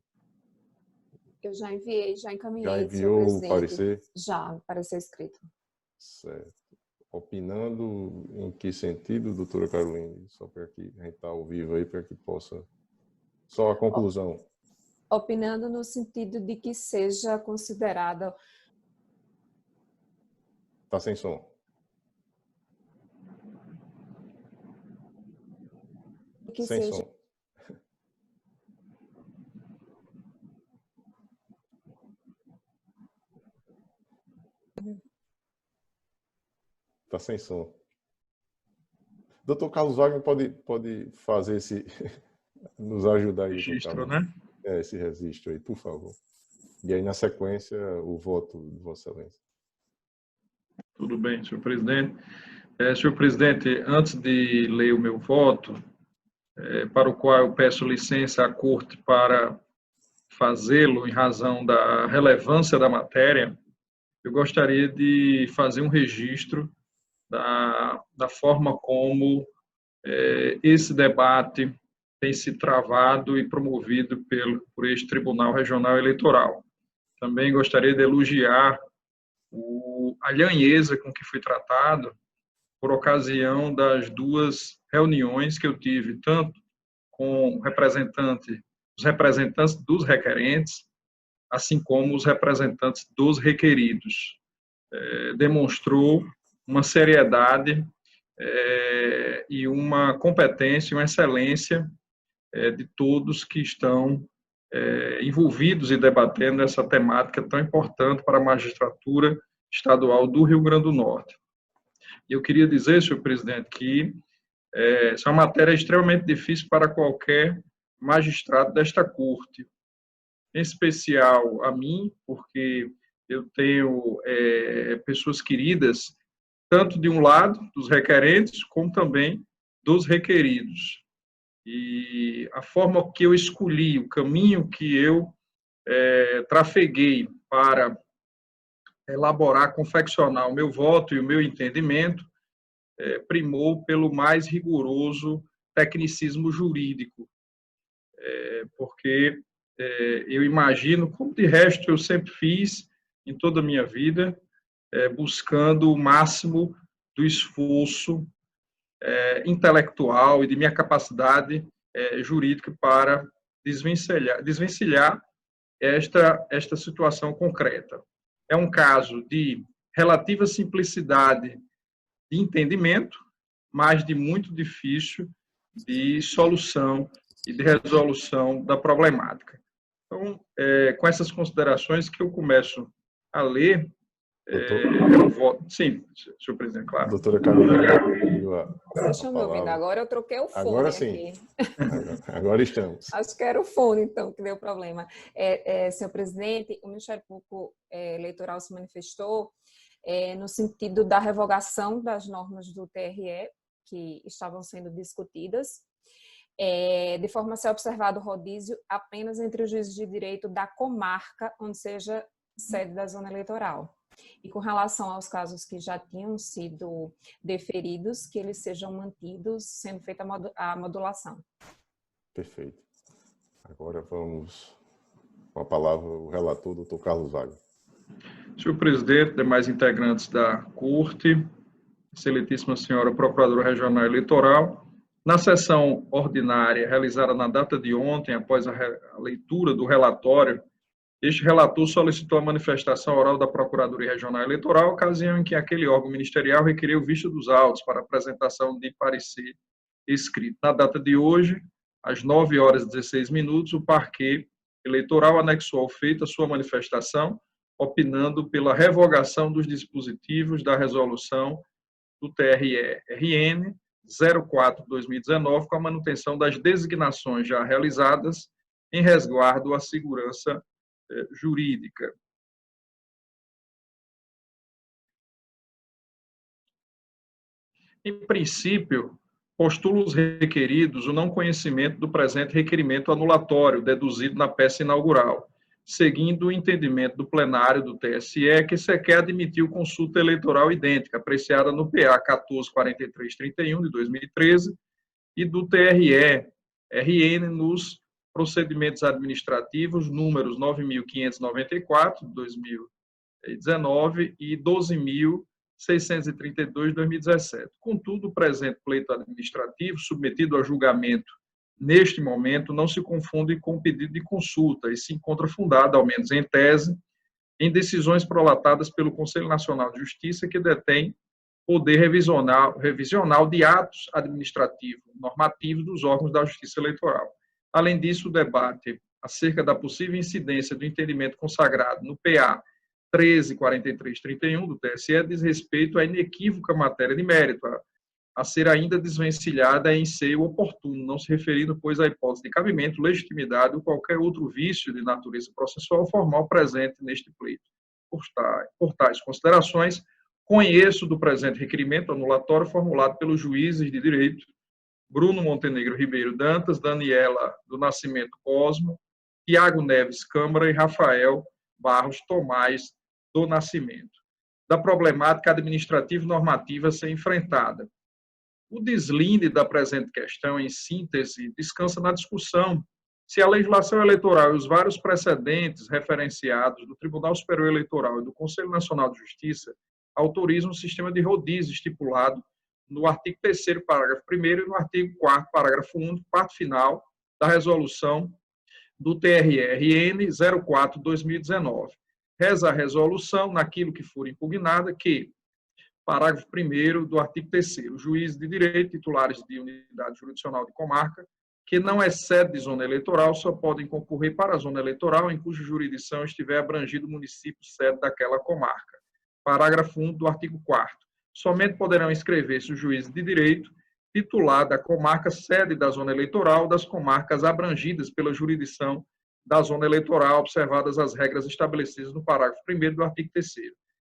Eu já enviei, já encaminhei. Já enviou o parecer? Já, parecer escrito. Certo. Opinando em que sentido, doutora Caroline? Só para que a gente está ao vivo aí, para que possa... Só a conclusão. Opinando no sentido de que seja considerada... Está sem som. Que sem seja... som. Está sem som. Doutor Carlos Wagner pode fazer esse... nos ajudar aí. Registro, né? Esse registro aí, por favor. E aí, na sequência, o voto de Vossa Excelência. Tudo bem, senhor presidente. Senhor presidente, antes de ler o meu voto, para o qual eu peço licença à Corte para fazê-lo em razão da relevância da matéria, eu gostaria de fazer um registro da forma como esse debate tem se travado e promovido por este Tribunal Regional Eleitoral. Também gostaria de elogiar a lhanheza com que foi tratado por ocasião das duas reuniões que eu tive, tanto com os representantes dos requerentes, assim como os representantes dos requeridos. Demonstrou uma seriedade e uma competência, uma excelência de todos que estão envolvidos e debatendo essa temática tão importante para a magistratura estadual do Rio Grande do Norte. Eu queria dizer, senhor presidente, que essa é uma matéria extremamente difícil para qualquer magistrado desta corte, em especial a mim, porque eu tenho pessoas queridas, tanto de um lado, dos requerentes, como também dos requeridos. E a forma que eu escolhi, o caminho que eu trafeguei para elaborar, confeccionar o meu voto e o meu entendimento, primou pelo mais rigoroso tecnicismo jurídico, porque eu imagino, como de resto eu sempre fiz em toda a minha vida, buscando o máximo do esforço intelectual e de minha capacidade jurídica para desvencilhar esta situação concreta. É um caso de relativa simplicidade de entendimento, mas de muito difícil de solução e de resolução da problemática. Então, com essas considerações que eu começo a ler, eu voto... Sim, senhor presidente, claro. Doutora Carolina. Vocês estão me ouvindo? Agora eu troquei o fone. Agora sim. Aqui. Agora estamos. Acho que era o fone, então, que deu problema. Senhor presidente, o Ministério Público Eleitoral se manifestou no sentido da revogação das normas do TRE, que estavam sendo discutidas, de forma a ser observado o rodízio apenas entre os juízes de direito da comarca, onde seja sede da zona eleitoral. E com relação aos casos que já tinham sido deferidos, que eles sejam mantidos, sendo feita a modulação. Perfeito. Agora vamos com a palavra o relator, doutor Carlos Wagner. Senhor presidente, demais integrantes da Corte, excelentíssima senhora Procuradora Regional Eleitoral, na sessão ordinária realizada na data de ontem, após a leitura do relatório, este relator solicitou a manifestação oral da Procuradoria Regional Eleitoral, ocasião em que aquele órgão ministerial requeriu vista dos autos para apresentação de parecer escrito. Na data de hoje, às 9h16, o Parquet Eleitoral anexou ao feito a sua manifestação, opinando pela revogação dos dispositivos da resolução do TRE-RN 04/2019, com a manutenção das designações já realizadas em resguardo à segurança jurídica. Em princípio, postula os requeridos o não conhecimento do presente requerimento anulatório deduzido na peça inaugural, seguindo o entendimento do plenário do TSE, que sequer admitiu consulta eleitoral idêntica, apreciada no PA 144331 de 2013 e do TRE-RN nos procedimentos administrativos números 9.594 de 2019 e 12.000 632/2017. Contudo, o presente pleito administrativo, submetido a julgamento neste momento, não se confunde com o pedido de consulta e se encontra fundado, ao menos em tese, em decisões prolatadas pelo Conselho Nacional de Justiça, que detém poder revisional de atos administrativos normativos dos órgãos da Justiça Eleitoral. Além disso, o debate acerca da possível incidência do entendimento consagrado no PA 13.43.31 do TSE diz respeito à inequívoca matéria de mérito, a ser ainda desvencilhada em seio oportuno, não se referindo, pois, à hipótese de cabimento, legitimidade ou qualquer outro vício de natureza processual formal presente neste pleito. Por tais considerações, conheço do presente requerimento anulatório formulado pelos juízes de direito Bruno Montenegro Ribeiro Dantas, Daniela do Nascimento Cosmo, Tiago Neves Câmara e Rafael Barros Tomás do Nascimento, da problemática administrativa e normativa a ser enfrentada. O deslinde da presente questão, em síntese, descansa na discussão se a legislação eleitoral e os vários precedentes referenciados do Tribunal Superior Eleitoral e do Conselho Nacional de Justiça autorizam um sistema de rodízio estipulado no artigo 3º, parágrafo 1º, e no artigo 4º, parágrafo 1º, parte final da resolução do TRE-RN 04/2019. Reza a resolução, naquilo que for impugnada, que, parágrafo 1º do artigo 3º, juízes de direito, titulares de unidade jurisdicional de comarca, que não é sede de zona eleitoral, só podem concorrer para a zona eleitoral em cuja jurisdição estiver abrangido o município sede daquela comarca. Parágrafo 1 do artigo 4º. Somente poderão inscrever-se os juízes de direito titular da comarca sede da zona eleitoral das comarcas abrangidas pela jurisdição da zona eleitoral, observadas as regras estabelecidas no parágrafo 1º do artigo 3º.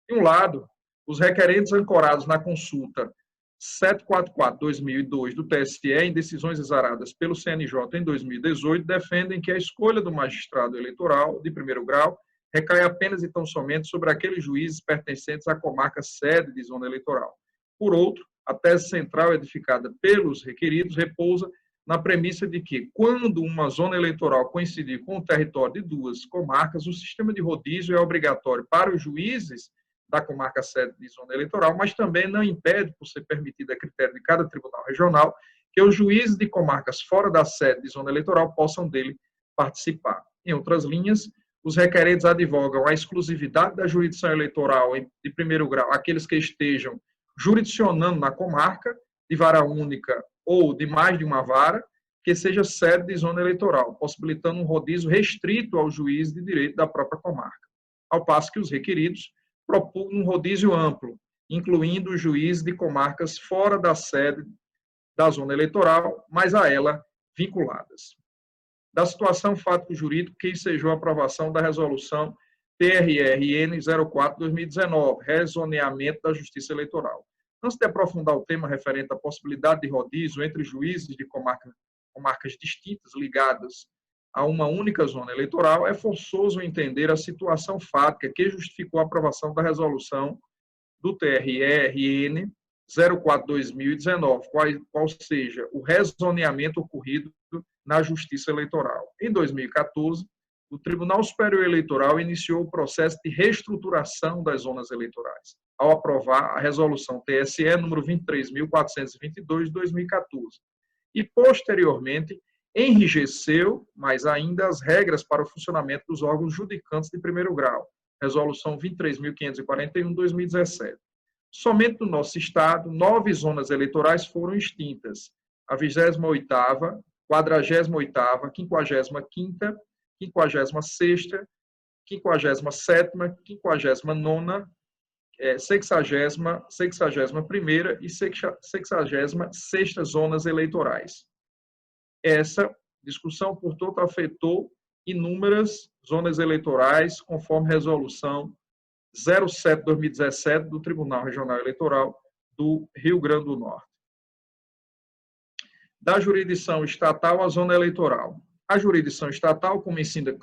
De um lado, os requerentes ancorados na consulta 744/2002 do TSE, em decisões exaradas pelo CNJ em 2018, defendem que a escolha do magistrado eleitoral de primeiro grau recai apenas e tão somente sobre aqueles juízes pertencentes à comarca sede de zona eleitoral. Por outro, a tese central edificada pelos requeridos repousa na premissa de que, quando uma zona eleitoral coincidir com o território de duas comarcas, o sistema de rodízio é obrigatório para os juízes da comarca sede de zona eleitoral, mas também não impede, por ser permitido a critério de cada tribunal regional, que os juízes de comarcas fora da sede de zona eleitoral possam dele participar. Em outras linhas, os requerentes advogam a exclusividade da jurisdição eleitoral de primeiro grau àqueles que estejam jurisdicionando na comarca, de vara única ou de mais de uma vara, que seja sede de zona eleitoral, possibilitando um rodízio restrito aos juízes de direito da própria comarca. Ao passo que os requeridos propugnam um rodízio amplo, incluindo os juízes de comarcas fora da sede da zona eleitoral, mas a ela vinculadas. Da situação fático-jurídico que ensejou a aprovação da resolução TRE-RN 04/2019, rezoneamento da Justiça Eleitoral. Antes de aprofundar o tema referente à possibilidade de rodízio entre juízes de comarcas distintas ligadas a uma única zona eleitoral, é forçoso entender a situação fática que justificou a aprovação da resolução do TRE-RN 04/2019, qual seja o rezoneamento ocorrido na Justiça Eleitoral. Em 2014, o Tribunal Superior Eleitoral iniciou o processo de reestruturação das zonas eleitorais, ao aprovar a resolução TSE número 23.422 de 2014, e, posteriormente, enrijeceu, mais ainda, as regras para o funcionamento dos órgãos judicantes de primeiro grau, resolução 23.541 de 2017. Somente no nosso estado, 9 zonas eleitorais foram extintas: a 28ª, 48ª, 55ª, 56ª, 57ª, 59ª, 60ª, 61ª e 66ª zonas eleitorais. Essa discussão, portanto, afetou inúmeras zonas eleitorais, conforme resolução 07/2017 do Tribunal Regional Eleitoral do Rio Grande do Norte. Da jurisdição estatal à zona eleitoral. A jurisdição estatal, como ensina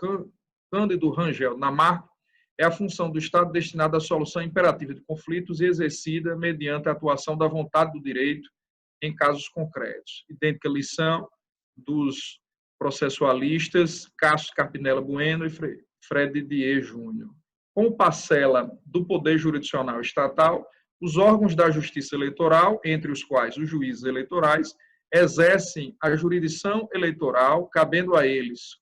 Cândido Rangel Namarco, é a função do Estado destinada à solução imperativa de conflitos e exercida mediante a atuação da vontade do direito em casos concretos. Idêntica lição dos processualistas Cássio Carpinella Bueno e Fred Didier Júnior. Como parcela do poder jurisdicional estatal, Os órgãos da Justiça Eleitoral, entre os quais os juízes eleitorais, exercem a jurisdição eleitoral, cabendo a eles,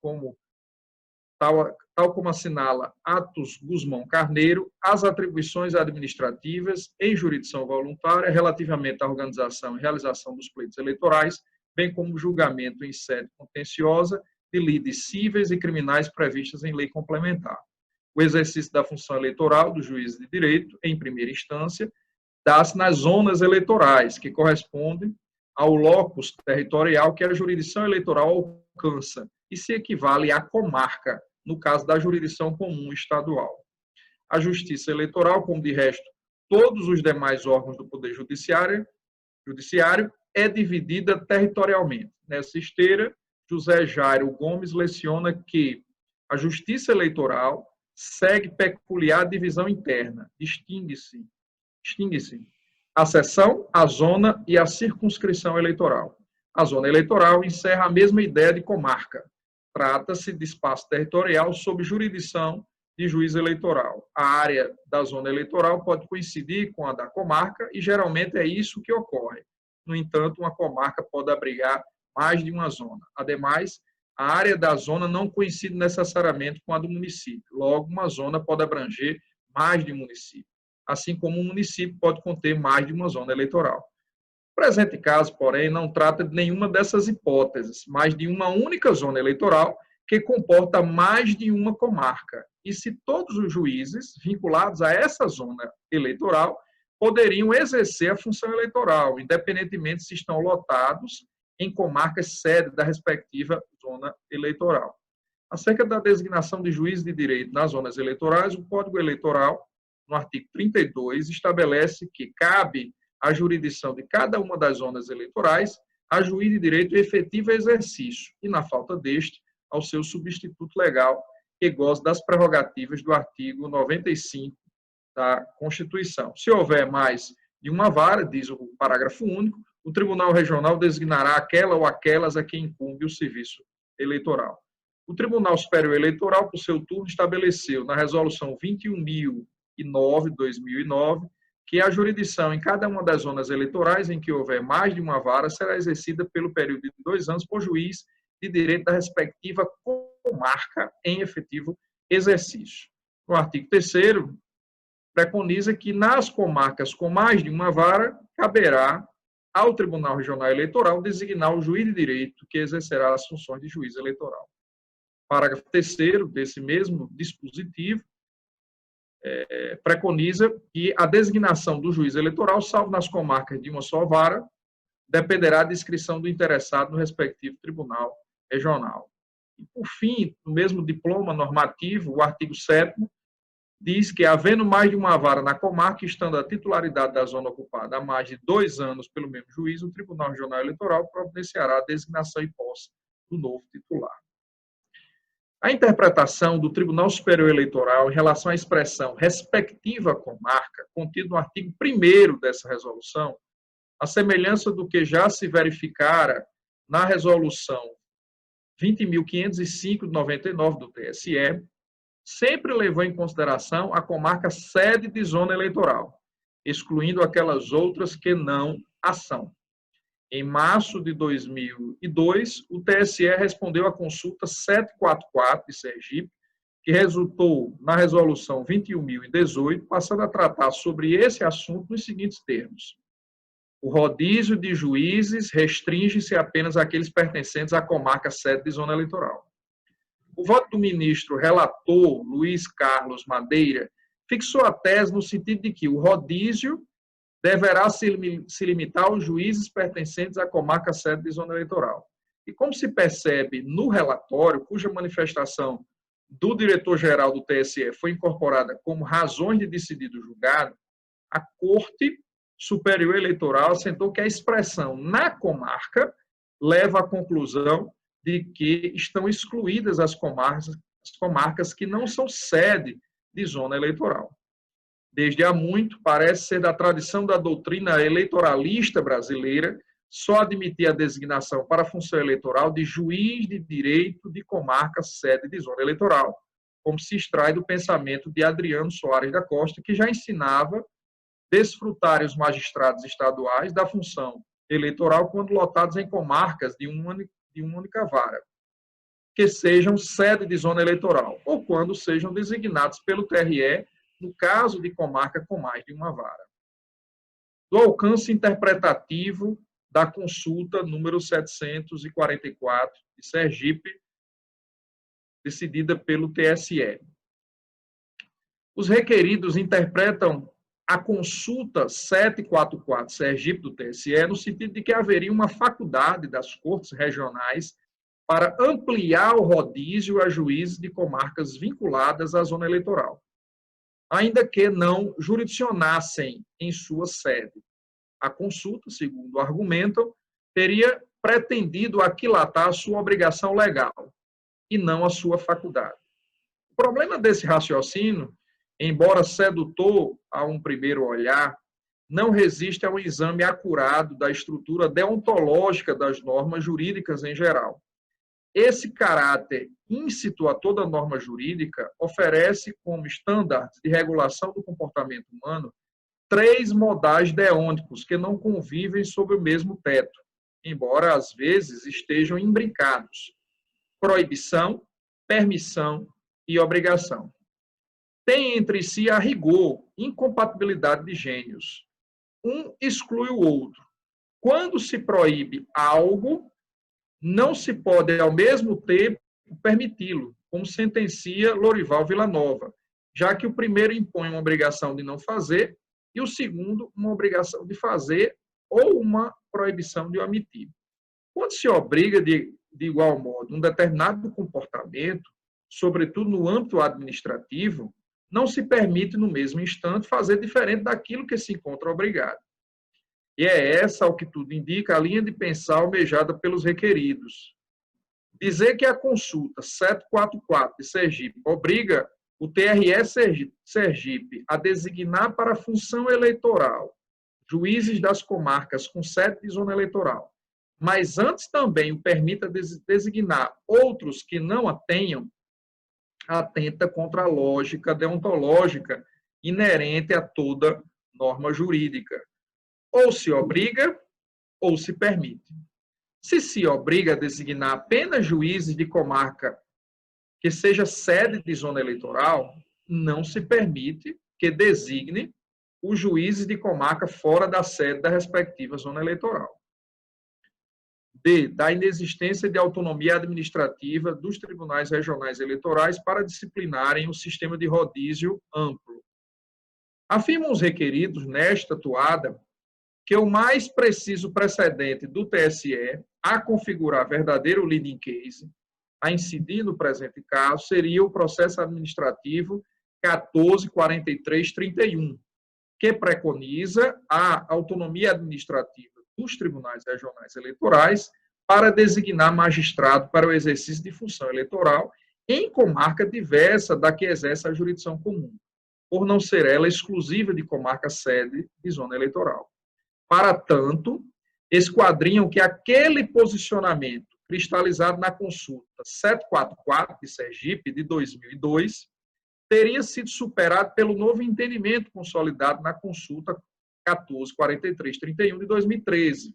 tal como assinala Atos Guzmão Carneiro, as atribuições administrativas em jurisdição voluntária relativamente à organização e realização dos pleitos eleitorais, bem como julgamento em sede contenciosa de lides cíveis e criminais previstas em lei complementar. O exercício da função eleitoral do juiz de direito, em primeira instância, dá-se nas zonas eleitorais, que correspondem ao locus territorial que a jurisdição eleitoral alcança e se equivale à comarca, no caso da jurisdição comum estadual. A Justiça Eleitoral, como de resto todos os demais órgãos do Poder Judiciário, é dividida territorialmente. Nessa esteira, José Jairo Gomes leciona que a Justiça Eleitoral segue peculiar divisão interna, distingue-se a seção, a zona e a circunscrição eleitoral. A zona eleitoral encerra a mesma ideia de comarca. Trata-se de espaço territorial sob jurisdição de juiz eleitoral. A área da zona eleitoral pode coincidir com a da comarca e geralmente é isso que ocorre. No entanto, uma comarca pode abrigar mais de uma zona. Ademais, a área da zona não coincide necessariamente com a do município. Logo, uma zona pode abranger mais de um município, assim como um município pode conter mais de uma zona eleitoral. O presente caso, porém, não trata de nenhuma dessas hipóteses, mas de uma única zona eleitoral que comporta mais de uma comarca. E se todos os juízes vinculados a essa zona eleitoral poderiam exercer a função eleitoral, independentemente se estão lotados em comarcas sede da respectiva zona eleitoral. Acerca da designação de juízes de direito nas zonas eleitorais, o Código Eleitoral, no artigo 32, estabelece que cabe à jurisdição de cada uma das zonas eleitorais a juiz de direito efetivo exercício e, na falta deste, ao seu substituto legal, que goza das prerrogativas do artigo 95 da Constituição. Se houver mais de uma vara, diz o parágrafo único, o Tribunal Regional designará aquela ou aquelas a quem incumbe o serviço eleitoral. O Tribunal Superior Eleitoral, por seu turno, estabeleceu na Resolução 21.009/2009 que a jurisdição em cada uma das zonas eleitorais em que houver mais de uma vara será exercida pelo período de 2 anos por juiz de direito da respectiva comarca em efetivo exercício. No artigo 3º, preconiza que nas comarcas com mais de uma vara caberá ao Tribunal Regional Eleitoral designar o juiz de direito que exercerá as funções de juiz eleitoral. Parágrafo 3º desse mesmo dispositivo preconiza que a designação do juiz eleitoral, salvo nas comarcas de uma só vara, dependerá da inscrição do interessado no respectivo tribunal regional. E, por fim, no mesmo diploma normativo, o artigo 7º diz que, havendo mais de uma vara na comarca, estando a titularidade da zona ocupada há mais de 2 anos pelo mesmo juiz, o Tribunal Regional Eleitoral providenciará a designação e posse do novo titular. A interpretação do Tribunal Superior Eleitoral em relação à expressão respectiva comarca, contido no artigo 1º dessa resolução, a semelhança do que já se verificara na resolução 20.505 de 99 do TSE, sempre levou em consideração a comarca sede de zona eleitoral, excluindo aquelas outras que não a são. Em março de 2002, o TSE respondeu à consulta 744 de Sergipe, que resultou na resolução 21.018, passando a tratar sobre esse assunto nos seguintes termos: o rodízio de juízes restringe-se apenas àqueles pertencentes à comarca sede de zona eleitoral. O voto do ministro relator Luiz Carlos Madeira fixou a tese no sentido de que o rodízio deverá se limitar aos juízes pertencentes à comarca sede de zona eleitoral. E como se percebe no relatório, cuja manifestação do diretor-geral do TSE foi incorporada como razões de decidir do julgado, a Corte Superior Eleitoral assentou que a expressão na comarca leva à conclusão de que estão excluídas as comarcas que não são sede de zona eleitoral. Desde há muito, parece ser da tradição da doutrina eleitoralista brasileira só admitir a designação para a função eleitoral de juiz de direito de comarca sede de zona eleitoral, como se extrai do pensamento de Adriano Soares da Costa, que já ensinava desfrutarem os magistrados estaduais da função eleitoral quando lotados em comarcas de uma única vara, que sejam sede de zona eleitoral, ou quando sejam designados pelo TRE, no caso de comarca com mais de uma vara. Do alcance interpretativo da consulta número 744 de Sergipe, decidida pelo TSE. Os requeridos interpretam a consulta 744 Sergipe do TSE no sentido de que haveria uma faculdade das cortes regionais para ampliar o rodízio a juízes de comarcas vinculadas à zona eleitoral, ainda que não jurisdicionassem em sua sede. A consulta, segundo argumentam, teria pretendido aquilatar a sua obrigação legal e não a sua faculdade. O problema desse raciocínio, embora sedutor a um primeiro olhar, não resiste a um exame acurado da estrutura deontológica das normas jurídicas em geral. Esse caráter íncito a toda norma jurídica oferece como estándares de regulação do comportamento humano 3 modais deônticos que não convivem sob o mesmo teto, embora às vezes estejam imbricados: proibição, permissão e obrigação. Tem entre si a rigor, incompatibilidade de gênios. Um exclui o outro. Quando se proíbe algo, não se pode, ao mesmo tempo, permiti-lo, como sentencia Lorival Villanova, já que o primeiro impõe uma obrigação de não fazer e o segundo uma obrigação de fazer ou uma proibição de omitir. Quando se obriga de igual modo um determinado comportamento, sobretudo no âmbito administrativo, não se permite no mesmo instante fazer diferente daquilo que se encontra obrigado. E é essa, ao que tudo indica, a linha de pensar almejada pelos requeridos. Dizer que a consulta 744 de Sergipe obriga o TRE Sergipe a designar para a função eleitoral juízes das comarcas com sede de zona eleitoral, mas antes também o permita designar outros que não a tenham, atenta contra a lógica deontológica inerente a toda norma jurídica. Ou se obriga, ou se permite. Se obriga a designar apenas juízes de comarca que seja sede de zona eleitoral, não se permite que designe os juízes de comarca fora da sede da respectiva zona eleitoral. D. Da inexistência de autonomia administrativa dos tribunais regionais eleitorais para disciplinarem o sistema de rodízio amplo. Afirmam os requeridos, nesta toada, que o mais preciso precedente do TSE a configurar verdadeiro leading case, a incidir no presente caso, seria o processo administrativo 14.43.31, que preconiza a autonomia administrativa dos tribunais regionais eleitorais para designar magistrado para o exercício de função eleitoral em comarca diversa da que exerce a jurisdição comum, por não ser ela exclusiva de comarca sede de zona eleitoral. Para tanto, esquadrinham que aquele posicionamento cristalizado na consulta 744 de Sergipe, de 2002, teria sido superado pelo novo entendimento consolidado na consulta 14.43.31 de 2013.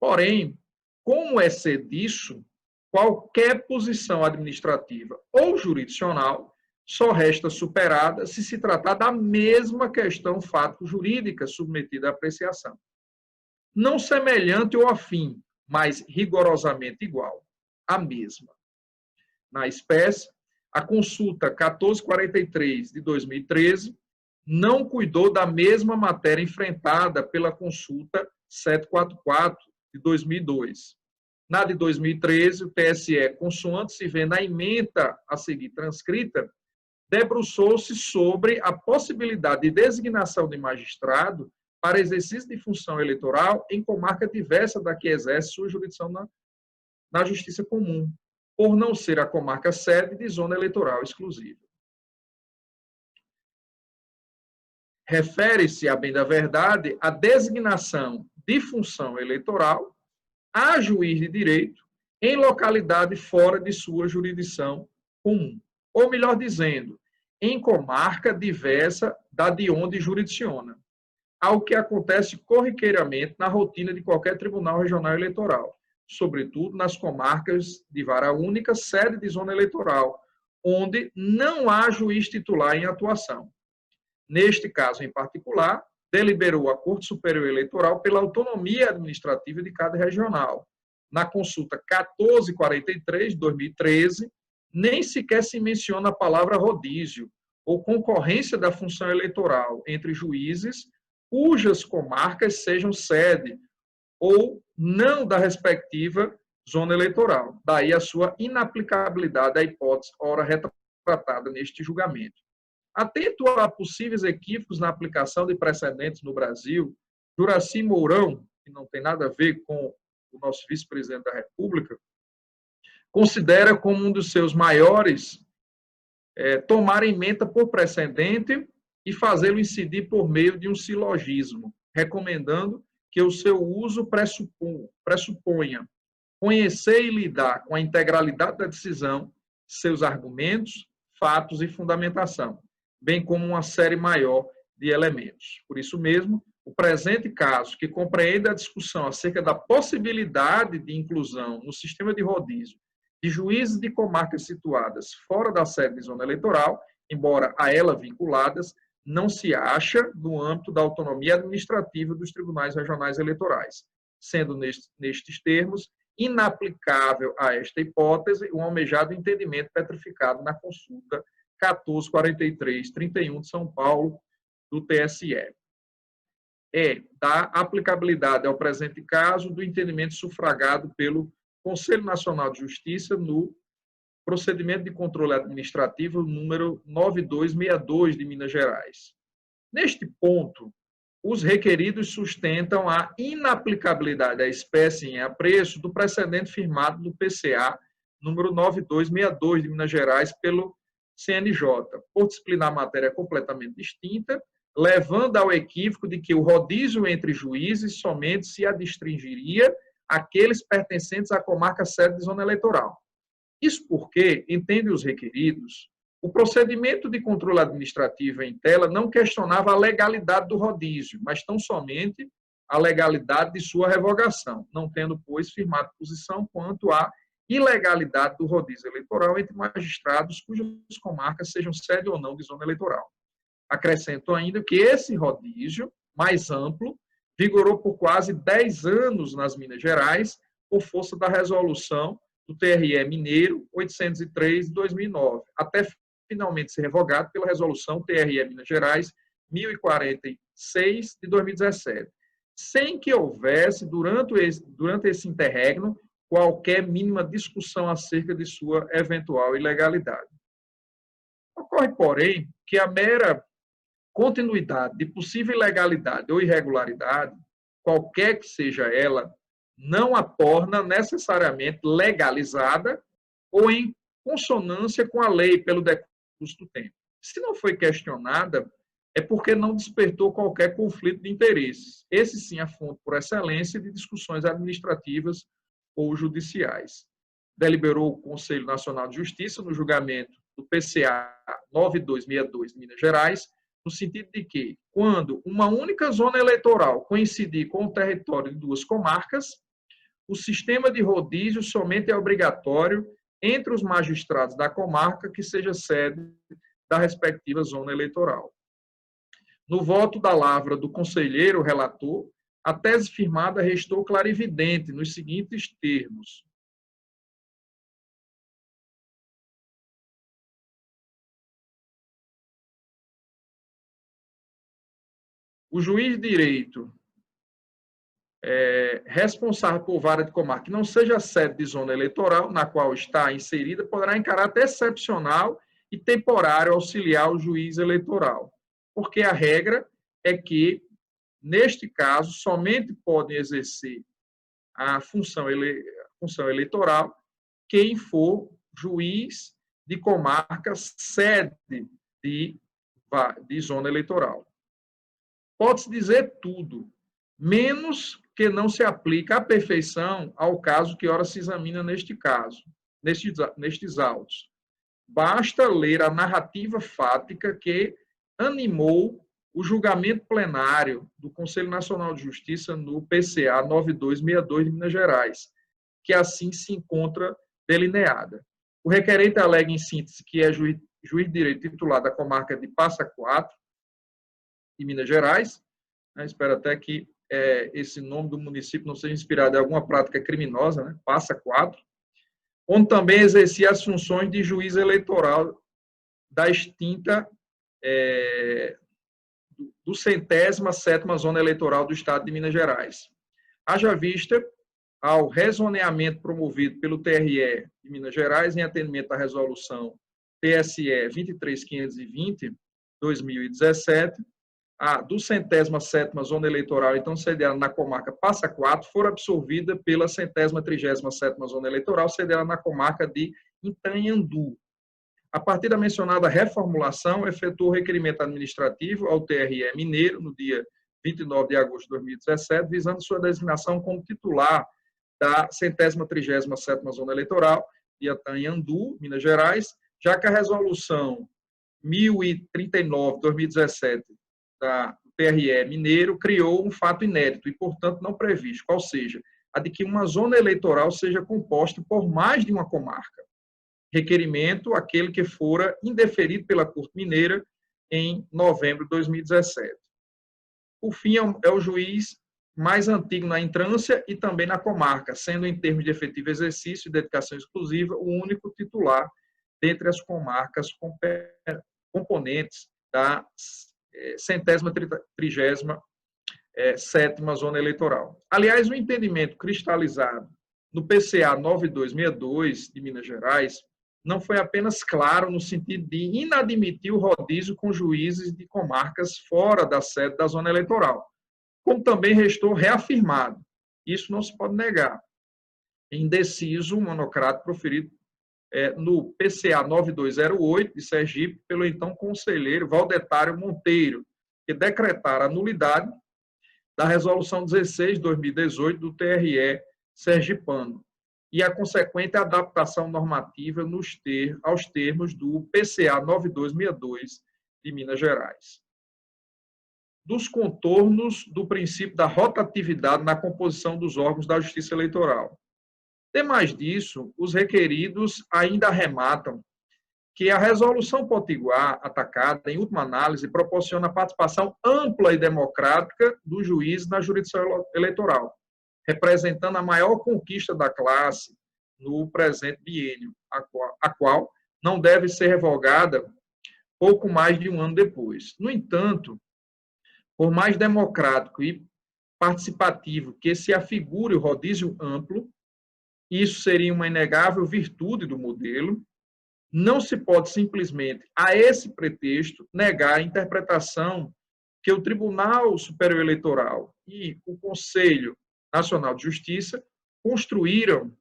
Porém, como é ser disso, qualquer posição administrativa ou jurisdicional só resta superada se se tratar da mesma questão fático-jurídica submetida à apreciação. Não semelhante ou afim, mas rigorosamente igual, a mesma. Na espécie, a consulta 1443 de 2013 não cuidou da mesma matéria enfrentada pela consulta 744 de 2002. Na de 2013, o TSE, consoante se vê na ementa a seguir transcrita, debruçou-se sobre a possibilidade de designação de magistrado para exercício de função eleitoral em comarca diversa da que exerce sua jurisdição na Justiça Comum, por não ser a comarca sede de zona eleitoral exclusiva. Refere-se, a bem da verdade, a designação de função eleitoral a juiz de direito em localidade fora de sua jurisdição comum, ou melhor dizendo, em comarca diversa da de onde jurisdiciona. ao que acontece corriqueiramente na rotina de qualquer tribunal regional eleitoral, sobretudo nas comarcas de vara única, sede de zona eleitoral, onde não há juiz titular em atuação. Neste caso em particular, deliberou a Corte Superior Eleitoral pela autonomia administrativa de cada regional. Na consulta 1443 de 2013, nem sequer se menciona a palavra rodízio ou concorrência da função eleitoral entre juízes cujas comarcas sejam sede ou não da respectiva zona eleitoral. Daí a sua inaplicabilidade à hipótese ora retratada neste julgamento. Atento a possíveis equívocos na aplicação de precedentes no Brasil, Juraci Mourão, que não tem nada a ver com o nosso vice-presidente da República, considera como um dos seus maiores tomar ementa por precedente e fazê-lo incidir por meio de um silogismo, recomendando que o seu uso pressuponha conhecer e lidar com a integralidade da decisão, seus argumentos, fatos e fundamentação, bem como uma série maior de elementos. Por isso mesmo, o presente caso, que compreende a discussão acerca da possibilidade de inclusão no sistema de rodízio de juízes de comarcas situadas fora da sede de zona eleitoral, embora a ela vinculadas, não se acha no âmbito da autonomia administrativa dos tribunais regionais eleitorais, sendo nestes termos inaplicável a esta hipótese o almejado entendimento petrificado na consulta 1443/31 de São Paulo, do TSE. Da aplicabilidade ao presente caso do entendimento sufragado pelo Conselho Nacional de Justiça no procedimento de controle administrativo número 9262 de Minas Gerais. Neste ponto, os requeridos sustentam a inaplicabilidade à espécie em apreço do precedente firmado no PCA número 9262 de Minas Gerais pelo CNJ, por disciplinar a matéria completamente distinta, levando ao equívoco de que o rodízio entre juízes somente se adstringiria àqueles pertencentes à comarca sede de zona eleitoral. Isso porque, entendem os requeridos, o procedimento de controle administrativo em tela não questionava a legalidade do rodízio, mas tão somente a legalidade de sua revogação, não tendo, pois, firmado posição quanto à ilegalidade do rodízio eleitoral entre magistrados cujas comarcas sejam sede ou não de zona eleitoral. Acrescento ainda que esse rodízio, mais amplo, vigorou por quase 10 anos nas Minas Gerais, por força da resolução do TRE Mineiro 803 de 2009, até finalmente ser revogado pela resolução TRE Minas Gerais 1046 de 2017, sem que houvesse, durante esse interregno, qualquer mínima discussão acerca de sua eventual ilegalidade. Ocorre, porém, que a mera continuidade de possível ilegalidade ou irregularidade, qualquer que seja ela, não a torna necessariamente legalizada ou em consonância com a lei pelo decurso do tempo. Se não foi questionada, é porque não despertou qualquer conflito de interesses. Esse sim é a fonte por excelência de discussões administrativas ou judiciais. Deliberou o Conselho Nacional de Justiça no julgamento do PCA 9262 de Minas Gerais, no sentido de que, quando uma única zona eleitoral coincidir com o território de duas comarcas, o sistema de rodízio somente é obrigatório entre os magistrados da comarca que seja sede da respectiva zona eleitoral. No voto da lavra do conselheiro relator, a tese firmada restou clarividente nos seguintes termos. O juiz de direito responsável por vara de comarca que não seja sede de zona eleitoral na qual está inserida poderá, em caráter excepcional e temporário, auxiliar o juiz eleitoral, porque a regra é que, neste caso, somente podem exercer a função eleitoral quem for juiz de comarca sede de zona eleitoral. Pode-se dizer tudo, menos que não se aplica à perfeição ao caso que ora se examina nestes autos. Basta ler a narrativa fática que animou o julgamento plenário do Conselho Nacional de Justiça no PCA 9262 de Minas Gerais, que assim se encontra delineada. O requerente alega, em síntese, que é juiz de direito titular da comarca de Passa Quatro, em Minas Gerais. Espero até que esse nome do município não seja inspirado em alguma prática criminosa, né? Passa Quatro, onde também exercia as funções de juiz eleitoral da extinta do 107ª Zona Eleitoral do Estado de Minas Gerais. Haja vista ao rezoneamento promovido pelo TRE de Minas Gerais em atendimento à resolução TSE 23520/2017, a do 107ª Zona Eleitoral, então sediada na comarca Passa Quatro, for absorvida pela 137ª Zona Eleitoral, sediada na comarca de Itanhandu. A partir da mencionada reformulação, efetuou o requerimento administrativo ao TRE Mineiro, no dia 29 de agosto de 2017, visando sua designação como titular da 137ª Zona Eleitoral de Itanhandu, Minas Gerais, já que a resolução 1039/2017 da TRE Mineiro criou um fato inédito e, portanto, não previsto, qual seja, a de que uma zona eleitoral seja composta por mais de uma comarca. Requerimento aquele que fora indeferido pela Corte Mineira em novembro de 2017. Por fim, é o juiz mais antigo na entrância e também na comarca, sendo, em termos de efetivo exercício e dedicação exclusiva, o único titular dentre as comarcas componentes da 137ª Zona Eleitoral. Aliás, o entendimento cristalizado no PCA 9262 de Minas Gerais não foi apenas claro no sentido de inadmitir o rodízio com juízes de comarcas fora da sede da zona eleitoral, como também restou reafirmado, isso não se pode negar, em deciso monocrático proferido no PCA 9208 de Sergipe pelo então conselheiro Valdetário Monteiro, que decretara a nulidade da resolução 16/2018 do TRE sergipano e a consequente adaptação normativa aos termos do PCA 9262 de Minas Gerais. Dos contornos do princípio da rotatividade na composição dos órgãos da Justiça Eleitoral. Demais disso, os requeridos ainda arrematam que a resolução potiguar atacada, em última análise, proporciona a participação ampla e democrática do juiz na jurisdição eleitoral, representando a maior conquista da classe no presente biênio, a qual não deve ser revogada pouco mais de um ano depois. No entanto, por mais democrático e participativo que se afigure o rodízio amplo, isso seria uma inegável virtude do modelo, não se pode simplesmente, a esse pretexto, negar a interpretação que o Tribunal Superior Eleitoral e o Conselho Nacional de Justiça construíram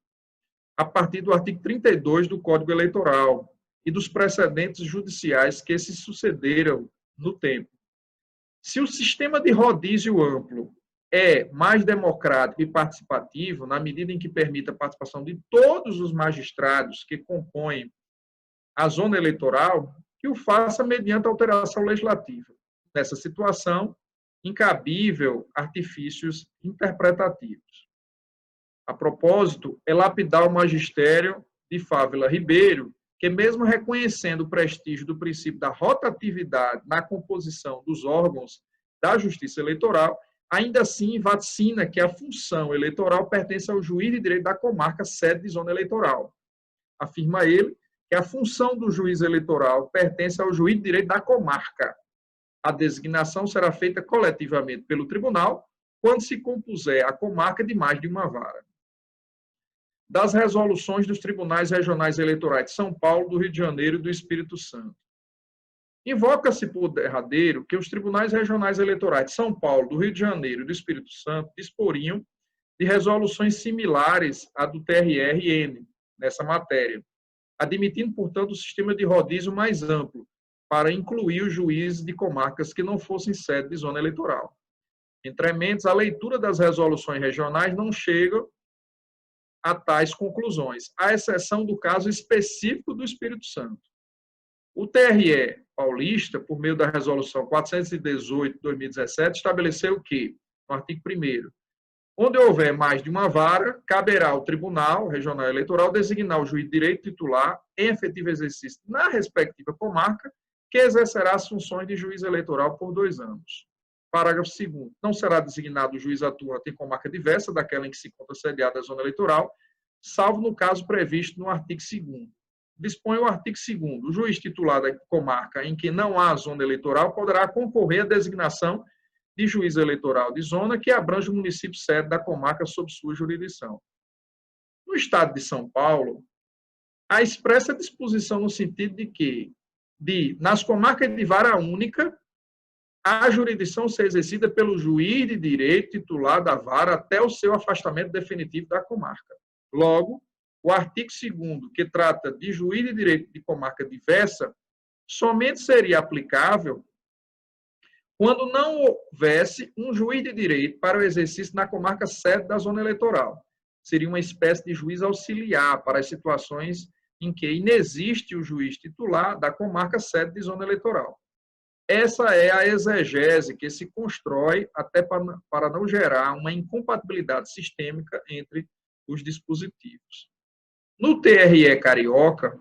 a partir do artigo 32 do Código Eleitoral e dos precedentes judiciais que se sucederam no tempo. Se o sistema de rodízio amplo é mais democrático e participativo, na medida em que permite a participação de todos os magistrados que compõem a zona eleitoral, que o faça mediante alteração legislativa. Nessa situação, incabível artifícios interpretativos. A propósito, é lapidar o magistério de Fávila Ribeiro, que mesmo reconhecendo o prestígio do princípio da rotatividade na composição dos órgãos da Justiça Eleitoral, ainda assim vaticina que a função eleitoral pertence ao juiz de direito da comarca sede de zona eleitoral. Afirma ele que a função do juiz eleitoral pertence ao juiz de direito da comarca. A designação será feita coletivamente pelo tribunal quando se compuser a comarca de mais de uma vara. Das resoluções dos tribunais regionais eleitorais de São Paulo, do Rio de Janeiro e do Espírito Santo. Invoca-se por derradeiro que os tribunais regionais eleitorais de São Paulo, do Rio de Janeiro e do Espírito Santo disporiam de resoluções similares à do TRE-RN nessa matéria, admitindo, portanto, o sistema de rodízio mais amplo para incluir os juízes de comarcas que não fossem sede de zona eleitoral. Entrementes, a leitura das resoluções regionais não chega a tais conclusões, à exceção do caso específico do Espírito Santo. O TRE paulista, por meio da resolução 418 de 2017, estabeleceu que, no artigo 1º, onde houver mais de uma vara, caberá ao Tribunal Regional Eleitoral designar o juiz de direito titular em efetivo exercício na respectiva comarca, que exercerá as funções de juiz eleitoral por 2 anos. Parágrafo 2º. Não será designado o juiz atuante em comarca diversa daquela em que se encontra sediada a zona eleitoral, salvo no caso previsto no artigo 2º. Dispõe o artigo 2º. O juiz titular da comarca em que não há zona eleitoral poderá concorrer à designação de juiz eleitoral de zona que abrange o município sede da comarca sob sua jurisdição. No estado de São Paulo, há expressa disposição no sentido de que, nas comarcas de vara única, a jurisdição ser exercida pelo juiz de direito titular da vara até o seu afastamento definitivo da comarca. Logo, o artigo 2º, que trata de juiz de direito de comarca diversa, somente seria aplicável quando não houvesse um juiz de direito para o exercício na comarca sede da zona eleitoral. Seria uma espécie de juiz auxiliar para as situações em que inexiste o juiz titular da comarca sede de zona eleitoral. Essa é a exegese que se constrói até para não gerar uma incompatibilidade sistêmica entre os dispositivos. No TRE carioca,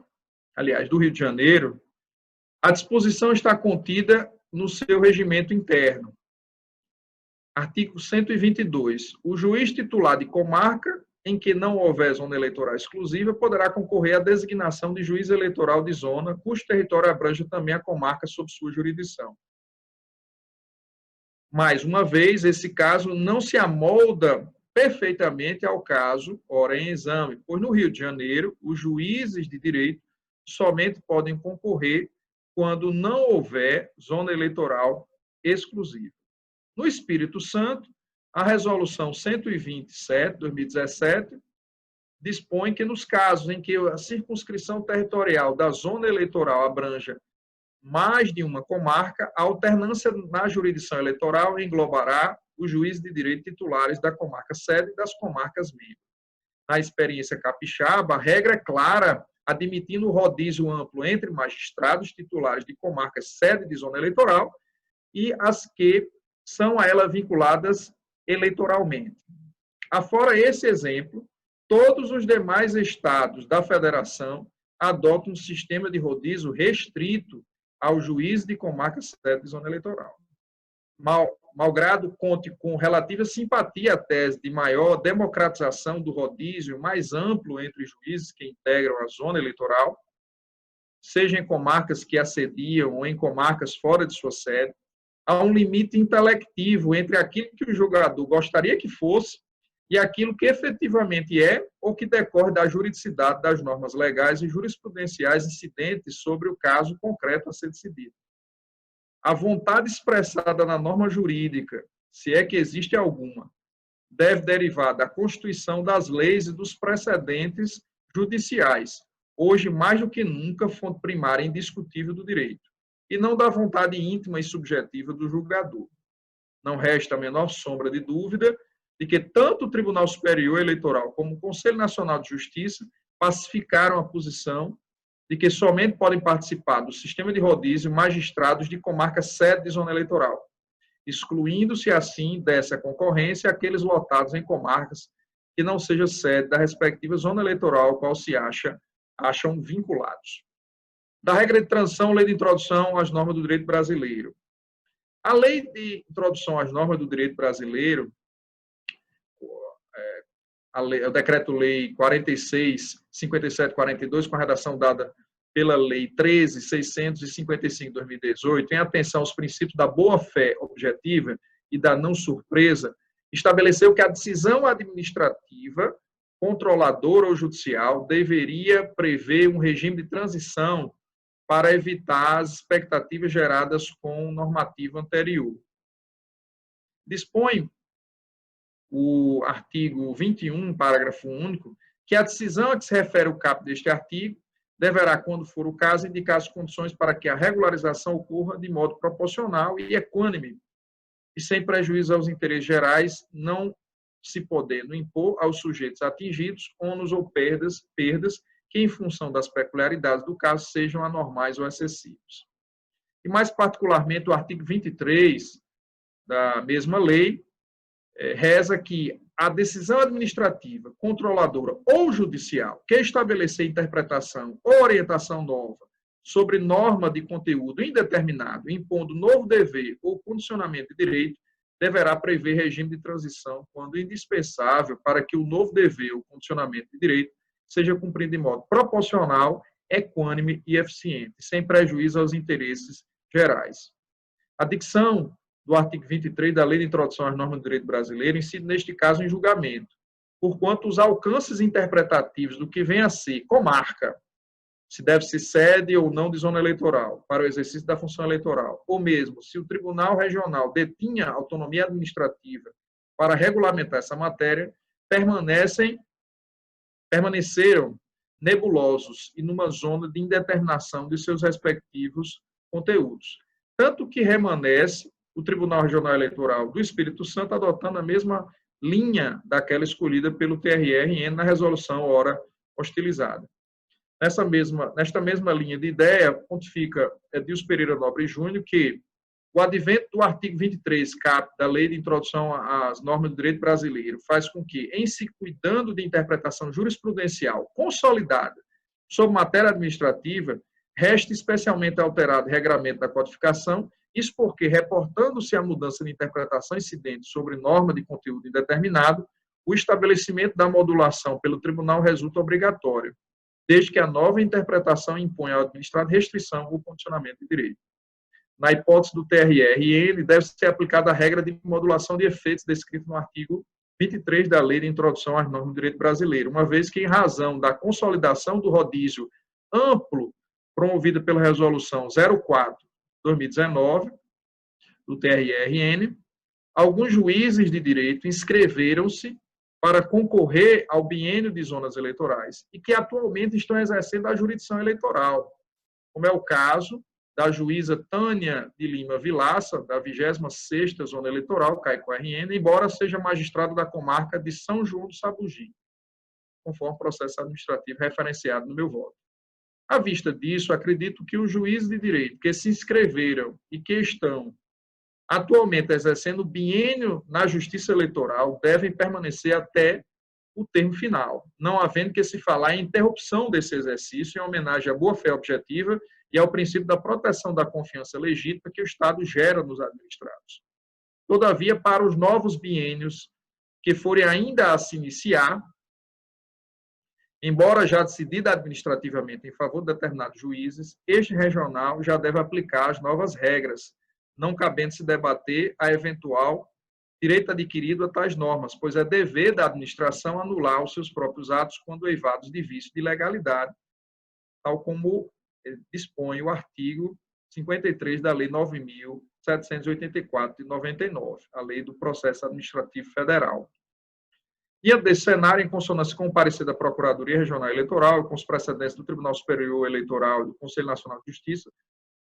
aliás, do Rio de Janeiro, a disposição está contida no seu regimento interno. Artigo 122. O juiz titular de comarca em que não houver zona eleitoral exclusiva poderá concorrer à designação de juiz eleitoral de zona, cujo território abrange também a comarca sob sua jurisdição. Mais uma vez, esse caso não se amolda perfeitamente ao caso ora em exame, pois no Rio de Janeiro, os juízes de direito somente podem concorrer quando não houver zona eleitoral exclusiva. No Espírito Santo, a Resolução 127, 2017, dispõe que nos casos em que a circunscrição territorial da zona eleitoral abranja mais de uma comarca, a alternância na jurisdição eleitoral englobará os juízes de direito titulares da comarca sede e das comarcas membros. Na experiência capixaba, a regra é clara, admitindo o rodízio amplo entre magistrados titulares de comarcas sede de zona eleitoral e as que são a ela vinculadas eleitoralmente. Afora esse exemplo, todos os demais estados da federação adotam um sistema de rodízio restrito ao juiz de comarca sede de zona eleitoral. Malgrado conte com relativa simpatia à tese de maior democratização do rodízio mais amplo entre os juízes que integram a zona eleitoral, seja em comarcas que assediam ou em comarcas fora de sua sede, há um limite intelectivo entre aquilo que o julgador gostaria que fosse e aquilo que efetivamente é ou que decorre da juridicidade das normas legais e jurisprudenciais incidentes sobre o caso concreto a ser decidido. A vontade expressada na norma jurídica, se é que existe alguma, deve derivar da constituição das leis e dos precedentes judiciais, hoje mais do que nunca fonte primária indiscutível do direito, e não da vontade íntima e subjetiva do julgador. Não resta a menor sombra de dúvida de que tanto o Tribunal Superior Eleitoral como o Conselho Nacional de Justiça pacificaram a posição de que somente podem participar do sistema de rodízio magistrados de comarca sede de zona eleitoral, excluindo-se assim dessa concorrência aqueles lotados em comarcas que não seja sede da respectiva zona eleitoral ao qual se acham vinculados. Da regra de transição, lei de introdução às normas do direito brasileiro. A lei de introdução às normas do direito brasileiro, o Decreto-Lei 46.5742, com a redação dada pela Lei 13.655 de 2018, em atenção aos princípios da boa-fé objetiva e da não-surpresa, estabeleceu que a decisão administrativa, controladora ou judicial deveria prever um regime de transição para evitar as expectativas geradas com o normativo anterior. Dispõe o artigo 21, parágrafo único, que a decisão a que se refere o caput deste artigo deverá, quando for o caso, indicar as condições para que a regularização ocorra de modo proporcional e equânime, e sem prejuízo aos interesses gerais, não se podendo impor aos sujeitos atingidos ônus ou perdas que, em função das peculiaridades do caso, sejam anormais ou excessivos. E, mais particularmente, o artigo 23 da mesma lei reza que a decisão administrativa, controladora ou judicial que estabelecer interpretação ou orientação nova sobre norma de conteúdo indeterminado, impondo novo dever ou condicionamento de direito, deverá prever regime de transição quando indispensável para que o novo dever ou condicionamento de direito seja cumprido de modo proporcional, equânime e eficiente, sem prejuízo aos interesses gerais. A dicção do artigo 23 da Lei de Introdução às Normas do Direito Brasileiro incide, neste caso, em julgamento, porquanto os alcances interpretativos do que vem a ser comarca, se deve ser sede ou não de zona eleitoral para o exercício da função eleitoral, ou mesmo se o Tribunal Regional detinha autonomia administrativa para regulamentar essa matéria, permaneceram nebulosos e numa zona de indeterminação de seus respectivos conteúdos. Tanto que remanesce o Tribunal Regional Eleitoral do Espírito Santo adotando a mesma linha daquela escolhida pelo TRE-RN na resolução ora hostilizada. Nesta mesma linha de ideia, pontifica Edilson Pereira Nobre Júnior que o advento do artigo 23, cap, da Lei de Introdução às Normas do Direito Brasileiro, faz com que, em se cuidando de interpretação jurisprudencial consolidada sobre matéria administrativa, reste especialmente alterado o regramento da codificação, isso porque, reportando-se a mudança de interpretação incidente sobre norma de conteúdo indeterminado, o estabelecimento da modulação pelo tribunal resulta obrigatório, desde que a nova interpretação imponha ao administrado restrição ou condicionamento de direito. Na hipótese do TRE-RN, deve ser aplicada a regra de modulação de efeitos descrita no artigo 23 da Lei de Introdução às Normas do Direito Brasileiro, uma vez que, em razão da consolidação do rodízio amplo promovida pela Resolução 04/2019 do TRE-RN, alguns juízes de direito inscreveram-se para concorrer ao biênio de zonas eleitorais e que atualmente estão exercendo a jurisdição eleitoral, como é o caso da juíza Tânia de Lima Vilaça, da 26ª Zona Eleitoral, CAICO-RN, embora seja magistrado da comarca de São João do Sabugi, conforme o processo administrativo referenciado no meu voto. À vista disso, acredito que os juízes de direito que se inscreveram e que estão atualmente exercendo biênio na Justiça Eleitoral devem permanecer até o termo final, não havendo que se falar em interrupção desse exercício em homenagem à boa-fé objetiva e ao princípio da proteção da confiança legítima que o Estado gera nos administrados. Todavia, para os novos biênios que forem ainda a se iniciar, embora já decidida administrativamente em favor de determinados juízes, este regional já deve aplicar as novas regras, não cabendo se debater a eventual direito adquirido a tais normas, pois é dever da administração anular os seus próprios atos quando eivados de vício de legalidade, tal como dispõe o artigo 53 da Lei 9.784 de 99, a Lei do Processo Administrativo Federal. Diante desse cenário, em consonância com o parecer da Procuradoria Regional Eleitoral e com os precedentes do Tribunal Superior Eleitoral e do Conselho Nacional de Justiça,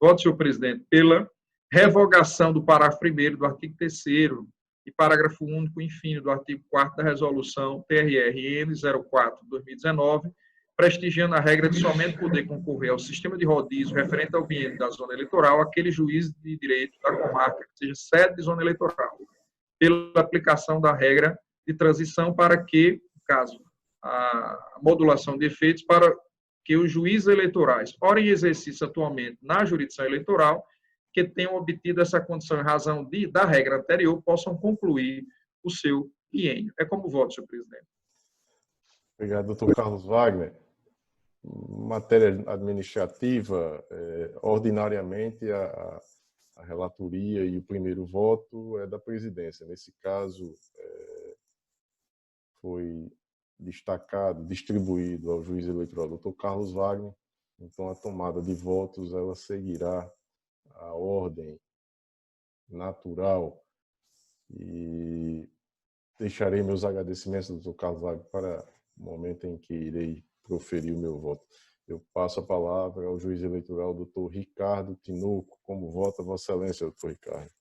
voto, senhor presidente, pela revogação do parágrafo 1º do artigo 3º e parágrafo único, enfim, do artigo 4º da resolução TRE-RN 04/2019, prestigiando a regra de somente poder concorrer ao sistema de rodízio referente ao biênio da zona eleitoral aquele juiz de direito da comarca que seja sede de zona eleitoral, pela aplicação da regra de transição para que, no caso, a modulação de efeitos para que os juízes eleitorais, ora em exercício atualmente na jurisdição eleitoral, que tenham obtido essa condição em razão da regra anterior, possam concluir o seu biênio. É como voto, senhor presidente. Obrigado, doutor Carlos Wagner. Matéria administrativa, ordinariamente a relatoria e o primeiro voto é da presidência. Nesse caso, foi destacado, distribuído ao juiz eleitoral, doutor Carlos Wagner. Então, a tomada de votos ela seguirá a ordem natural e deixarei meus agradecimentos, doutor Carlos Wagner, para o momento em que irei proferir o meu voto. Eu passo a palavra ao juiz eleitoral, doutor Ricardo Tinoco. Como vota Vossa Excelência, doutor Ricardo?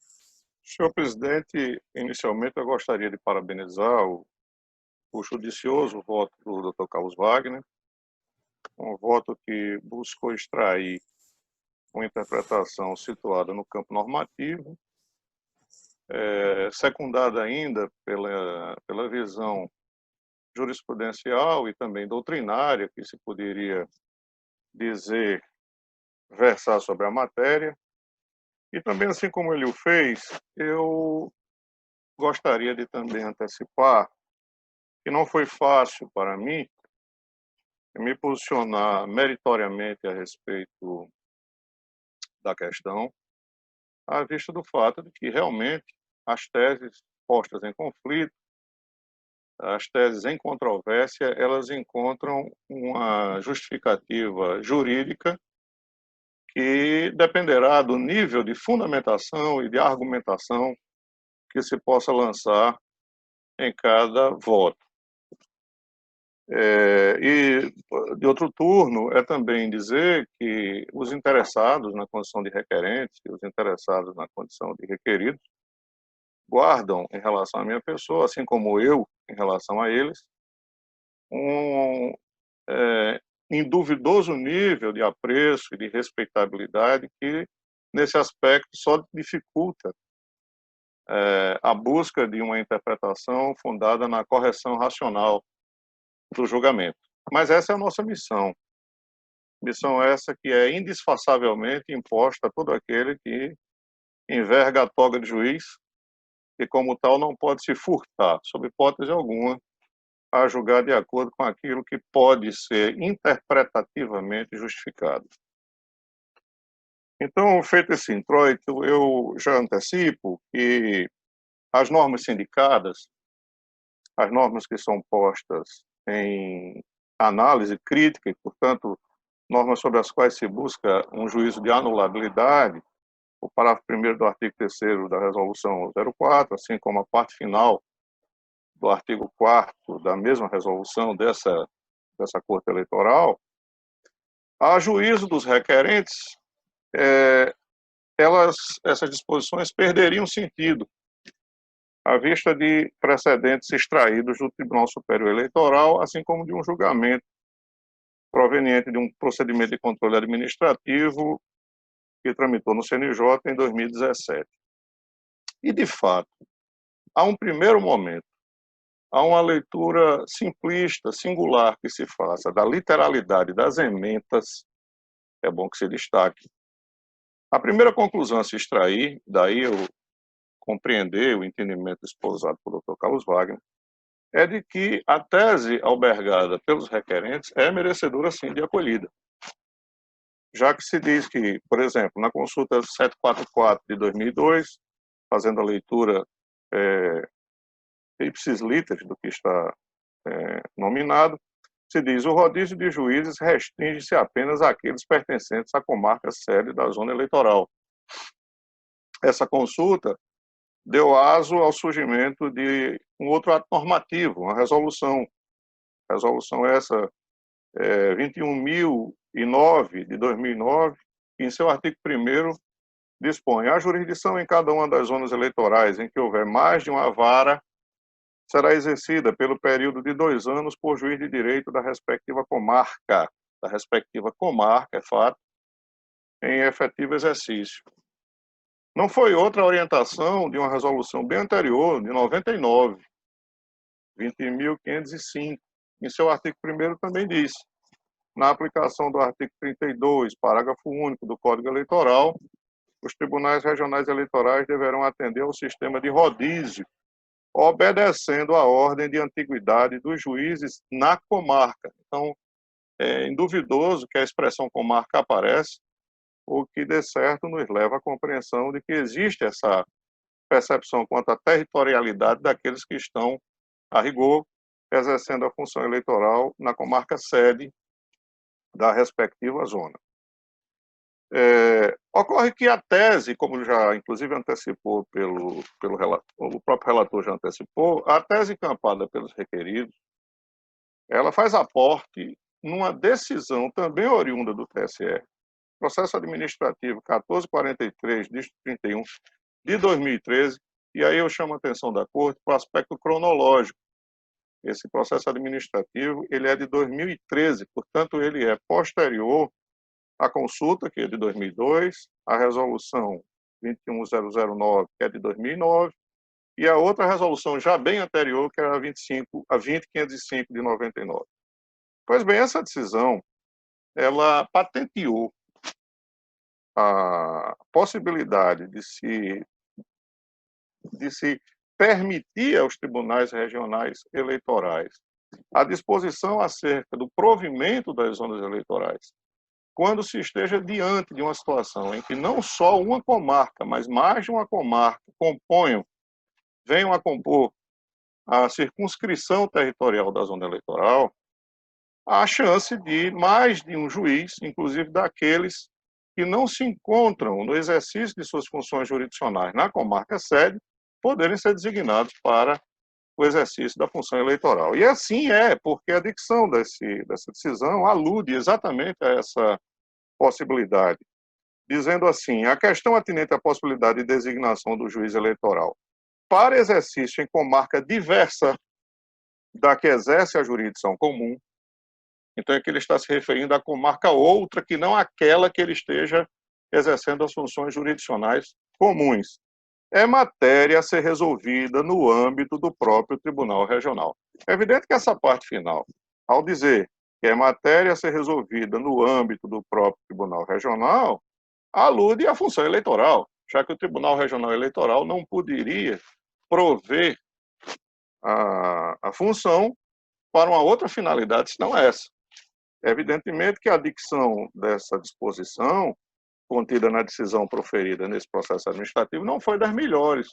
Senhor presidente, inicialmente eu gostaria de parabenizar o judicioso voto do doutor Carlos Wagner, um voto que buscou extrair uma interpretação situada no campo normativo, secundada ainda pela visão jurisprudencial e também doutrinária, que se poderia dizer versar sobre a matéria. E também, assim como ele o fez, eu gostaria de também antecipar que não foi fácil para mim me posicionar meritoriamente a respeito da questão, à vista do fato de que realmente as teses postas em conflito, as teses em controvérsia, elas encontram uma justificativa jurídica que dependerá do nível de fundamentação e de argumentação que se possa lançar em cada voto. E, de outro turno, é também dizer que os interessados na condição de requerentes e os interessados na condição de requeridos guardam, em relação à minha pessoa, assim como eu, em relação a eles, em duvidoso nível de apreço e de respeitabilidade que, nesse aspecto, só dificulta a busca de uma interpretação fundada na correção racional do julgamento. Mas essa é a nossa missão. Missão essa que é indisfaçavelmente imposta a todo aquele que enverga a toga de juiz e, como tal, não pode se furtar, sob hipótese alguma, a julgar de acordo com aquilo que pode ser interpretativamente justificado. Então, feito esse introito, eu já antecipo que as normas sindicadas, as normas que são postas em análise crítica e, portanto, normas sobre as quais se busca um juízo de anulabilidade, o parágrafo 1º do artigo 3º da Resolução 04, assim como a parte final do artigo 4º da mesma resolução dessa Corte Eleitoral, a juízo dos requerentes, essas disposições perderiam sentido à vista de precedentes extraídos do Tribunal Superior Eleitoral, assim como de um julgamento proveniente de um procedimento de controle administrativo que tramitou no CNJ em 2017. E, de fato, há um primeiro momento, há uma leitura simplista, singular que se faça da literalidade das ementas, é bom que se destaque. A primeira conclusão a se extrair, daí eu compreender o entendimento esposado pelo Dr. Carlos Wagner, é de que a tese albergada pelos requerentes é merecedora, sim, de acolhida. Já que se diz que, por exemplo, na consulta 744 de 2002, fazendo a leitura ipsis literis do que está nominado, se diz: o rodízio de juízes restringe-se apenas àqueles pertencentes à comarca sede da zona eleitoral. Essa consulta deu aso ao surgimento de um outro ato normativo, uma resolução. Resolução essa 21.009 de 2009, que em seu artigo 1º dispõe: a jurisdição em cada uma das zonas eleitorais em que houver mais de uma vara será exercida pelo período de 2 anos por juiz de direito da respectiva comarca. Da respectiva comarca, é fato, em efetivo exercício. Não foi outra orientação de uma resolução bem anterior, de 99, 20.505. Em seu artigo 1º também diz: na aplicação do artigo 32, parágrafo único do Código Eleitoral, os tribunais regionais eleitorais deverão atender ao sistema de rodízio, obedecendo à ordem de antiguidade dos juízes na comarca. Então, é induvidoso que a expressão comarca aparece, o que, de certo, nos leva à compreensão de que existe essa percepção quanto à territorialidade daqueles que estão, a rigor, exercendo a função eleitoral na comarca sede da respectiva zona. Ocorre que a tese, como já inclusive antecipou o próprio relator já antecipou, a tese encampada pelos requeridos, ela faz aporte numa decisão também oriunda do TSE, processo administrativo 1443, dígito 31, de 2013, e aí eu chamo a atenção da Corte para o aspecto cronológico. esse processo administrativo, ele é de 2013, portanto, ele é posterior à consulta, que é de 2002, à resolução 21009, que é de 2009, e a outra resolução já bem anterior, que era a 20505 de 99. Pois bem, essa decisão, ela patenteou a possibilidade de se permitir aos tribunais regionais eleitorais a disposição acerca do provimento das zonas eleitorais, quando se esteja diante de uma situação em que não só uma comarca, mas mais de uma comarca venham a compor a circunscrição territorial da zona eleitoral, há chance de mais de um juiz, inclusive daqueles que não se encontram no exercício de suas funções jurisdicionais na comarca sede, poderem ser designados para o exercício da função eleitoral. E assim é, porque a dicção dessa decisão alude exatamente a essa possibilidade, dizendo assim: a questão atinente à possibilidade de designação do juiz eleitoral para exercício em comarca diversa da que exerce a jurisdição comum. Então, é que ele está se referindo à comarca outra, que não aquela que ele esteja exercendo as funções jurisdicionais comuns. É matéria a ser resolvida no âmbito do próprio Tribunal Regional. É evidente que essa parte final, ao dizer que é matéria a ser resolvida no âmbito do próprio Tribunal Regional, alude à função eleitoral, já que o Tribunal Regional Eleitoral não poderia prover a função para uma outra finalidade, senão essa. Evidentemente que a dicção dessa disposição, contida na decisão proferida nesse processo administrativo, não foi das melhores,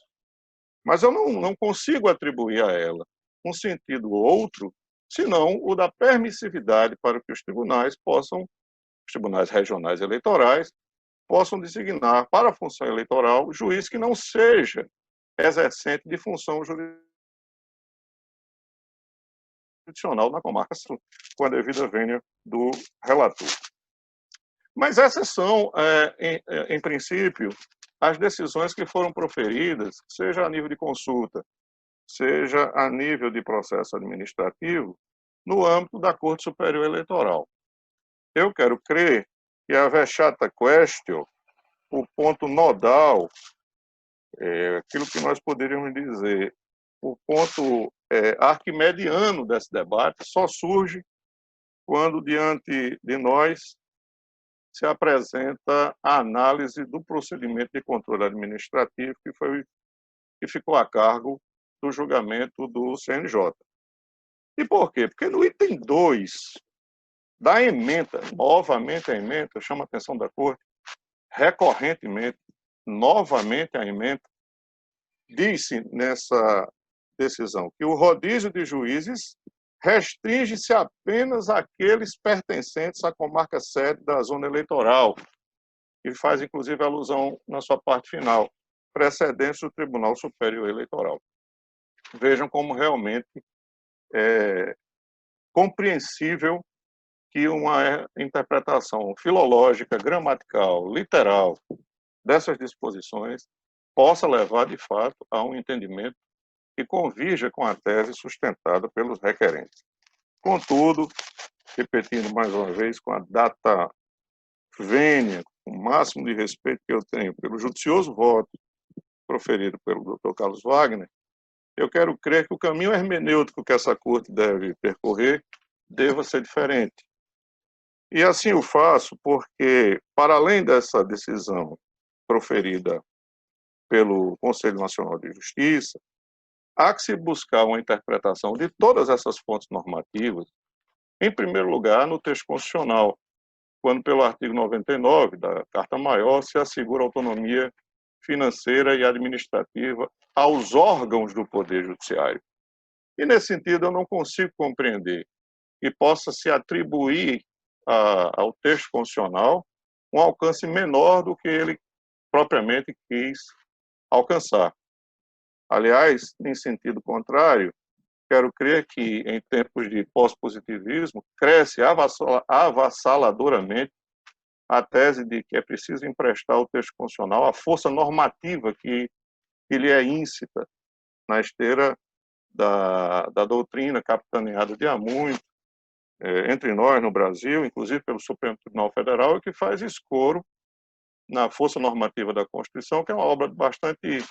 mas eu não consigo atribuir a ela um sentido outro, senão o da permissividade para que os tribunais regionais eleitorais, possam designar para a função eleitoral juiz que não seja exercente de função jurisdicional na comarca sul, com a devida vênia do relator. Mas essas são, em princípio, as decisões que foram proferidas, seja a nível de consulta, seja a nível de processo administrativo, no âmbito da Corte Superior Eleitoral. Eu quero crer que a vexata quaestio, o ponto nodal, aquilo que nós poderíamos dizer, o ponto arquimediano desse debate, só surge quando, diante de nós, se apresenta a análise do procedimento de controle administrativo que ficou a cargo do julgamento do CNJ. E por quê? Porque no item 2 da ementa, novamente a ementa, eu chamo a atenção da Corte, recorrentemente, novamente a ementa, disse nessa decisão que o rodízio de juízes restringe-se apenas àqueles pertencentes à comarca sede da zona eleitoral, e faz, inclusive, alusão na sua parte final, precedentes do Tribunal Superior Eleitoral. Vejam como realmente é compreensível que uma interpretação filológica, gramatical, literal dessas disposições possa levar, de fato, a um entendimento que convirja com a tese sustentada pelos requerentes. Contudo, repetindo mais uma vez, com a data vênia, com o máximo de respeito que eu tenho pelo judicioso voto proferido pelo Dr. Carlos Wagner, eu quero crer que o caminho hermenêutico que essa Corte deve percorrer deva ser diferente. E assim o faço porque, para além dessa decisão proferida pelo Conselho Nacional de Justiça, há que se buscar uma interpretação de todas essas fontes normativas, em primeiro lugar, no texto constitucional, quando, pelo artigo 99 da Carta Maior, se assegura autonomia financeira e administrativa aos órgãos do Poder Judiciário. E, nesse sentido, eu não consigo compreender que possa se atribuir ao texto constitucional um alcance menor do que ele propriamente quis alcançar. Aliás, em sentido contrário, quero crer que, em tempos de pós-positivismo, cresce avassaladoramente a tese de que é preciso emprestar ao texto constitucional a força normativa que lhe é íncita na esteira da doutrina capitaneada de há muito, entre nós no Brasil, inclusive pelo Supremo Tribunal Federal, e que faz escoro na força normativa da Constituição, que é uma obra bastante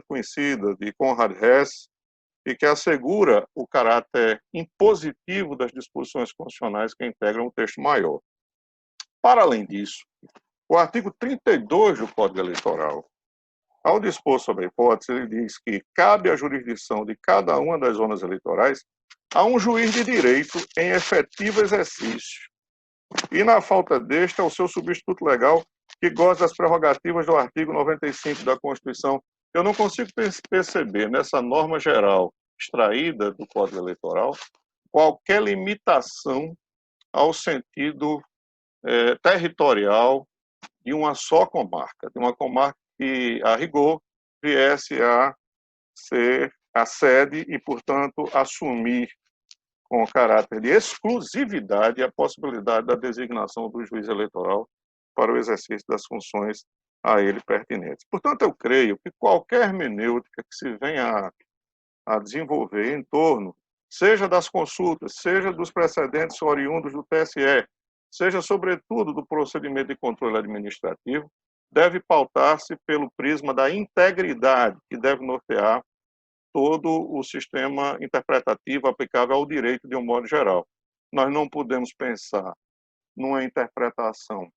conhecida, de Conrad Hess, e que assegura o caráter impositivo das disposições constitucionais que integram o texto maior. Para além disso, o artigo 32 do Código Eleitoral, ao dispor sobre a hipótese, ele diz que cabe à jurisdição de cada uma das zonas eleitorais a um juiz de direito em efetivo exercício, e, na falta deste, ao seu substituto legal, que goza das prerrogativas do artigo 95 da Constituição. Eu não consigo perceber nessa norma geral extraída do Código Eleitoral qualquer limitação ao sentido territorial de uma só comarca, de uma comarca que, a rigor, viesse a ser a sede e, portanto, assumir com caráter de exclusividade a possibilidade da designação do juiz eleitoral para o exercício das funções a ele pertinentes. Portanto, eu creio que qualquer hermenêutica que se venha a desenvolver em torno, seja das consultas, seja dos precedentes oriundos do TSE, seja, sobretudo, do procedimento de controle administrativo, deve pautar-se pelo prisma da integridade, que deve nortear todo o sistema interpretativo aplicável ao direito de um modo geral. Nós não podemos pensar numa interpretação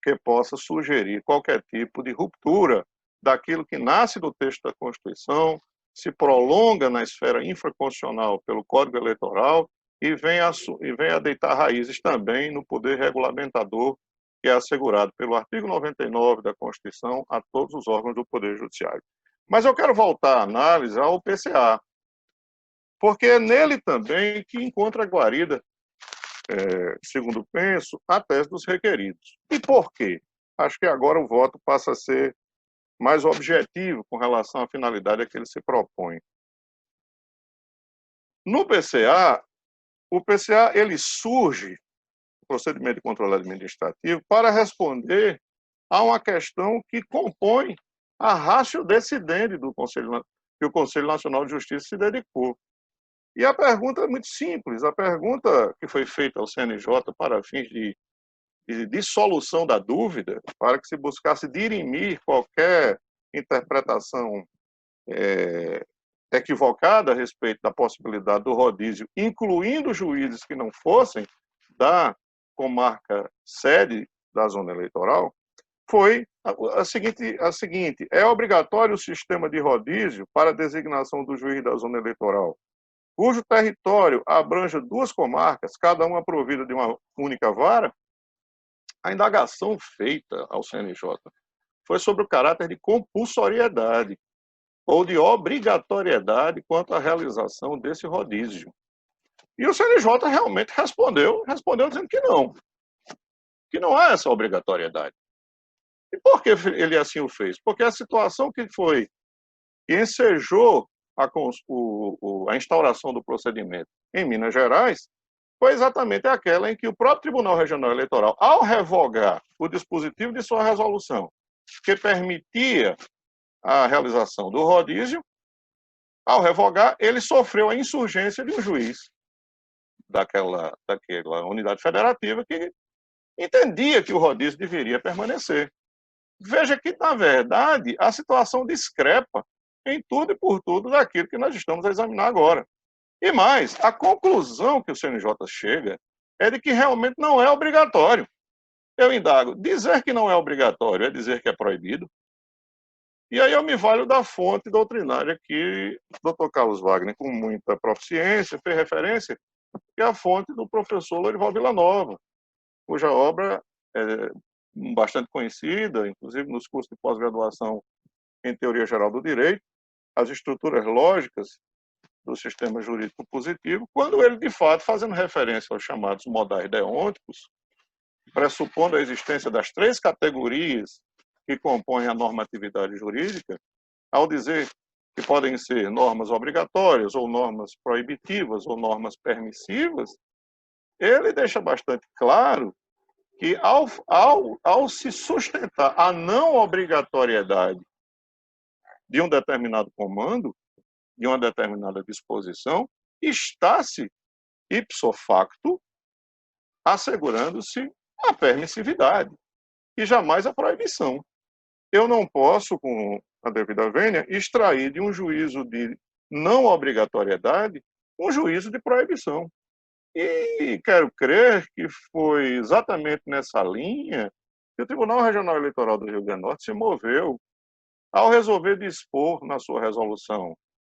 que possa sugerir qualquer tipo de ruptura daquilo que nasce do texto da Constituição, se prolonga na esfera infraconstitucional pelo Código Eleitoral e vem a deitar raízes também no poder regulamentador que é assegurado pelo artigo 99 da Constituição a todos os órgãos do Poder Judiciário. Mas eu quero voltar a análise ao PCA, porque é nele também que encontra guarida, segundo penso, a tese dos requeridos. E por quê? Acho que agora o voto passa a ser mais objetivo com relação à finalidade a que ele se propõe. No PCA, o PCA ele surge, o procedimento de controle administrativo, para responder a uma questão que compõe a ratio decidendi do Conselho, que o Conselho Nacional de Justiça se dedicou. E a pergunta é muito simples, a pergunta que foi feita ao CNJ para fins de dissolução da dúvida, para que se buscasse dirimir qualquer interpretação equivocada a respeito da possibilidade do rodízio, incluindo juízes que não fossem da comarca sede da zona eleitoral, foi a seguinte: é obrigatório o sistema de rodízio para a designação do juiz da zona eleitoral, cujo território abranja 2 comarcas, cada uma provida de uma única vara? A indagação feita ao CNJ foi sobre o caráter de compulsoriedade ou de obrigatoriedade quanto à realização desse rodízio. E o CNJ realmente respondeu dizendo que não há essa obrigatoriedade. E por que ele assim o fez? Porque a situação que ensejou a instauração do procedimento em Minas Gerais foi exatamente aquela em que o próprio Tribunal Regional Eleitoral, ao revogar o dispositivo de sua resolução, que permitia a realização do rodízio, ao revogar, ele sofreu a insurgência de um juiz daquela unidade federativa que entendia que o rodízio deveria permanecer. Veja que, na verdade, a situação discrepa em tudo e por tudo daquilo que nós estamos a examinar agora. E mais, a conclusão que o CNJ chega é de que realmente não é obrigatório. Eu indago, dizer que não é obrigatório é dizer que é proibido? E aí eu me valho da fonte doutrinária que o Dr. Carlos Wagner, com muita proficiência, fez referência, que é a fonte do professor Lourival Villanova, cuja obra é bastante conhecida, inclusive nos cursos de pós-graduação em Teoria Geral do Direito, as estruturas lógicas do sistema jurídico positivo, quando ele, de fato, fazendo referência aos chamados modais deônticos, pressupondo a existência das 3 categorias que compõem a normatividade jurídica, ao dizer que podem ser normas obrigatórias, ou normas proibitivas, ou normas permissivas, ele deixa bastante claro que, ao se sustentar a não obrigatoriedade de um determinado comando, de uma determinada disposição, está-se, ipso facto, assegurando-se a permissividade e jamais a proibição. Eu não posso, com a devida vênia, extrair de um juízo de não obrigatoriedade um juízo de proibição. E quero crer que foi exatamente nessa linha que o Tribunal Regional Eleitoral do Rio Grande do Norte se moveu ao resolver dispor na sua resolução,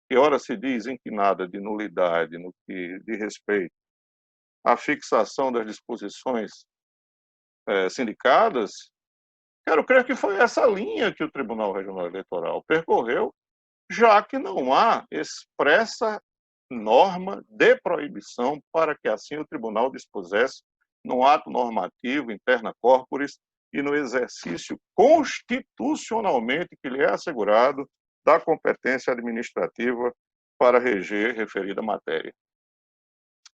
que ora se diz inclinada de nulidade no que diz respeito à fixação das disposições sindicadas. Quero crer que foi essa linha que o Tribunal Regional Eleitoral percorreu, já que não há expressa norma de proibição para que assim o tribunal dispusesse no ato normativo interna corporis e no exercício constitucionalmente que lhe é assegurado da competência administrativa para reger referida matéria.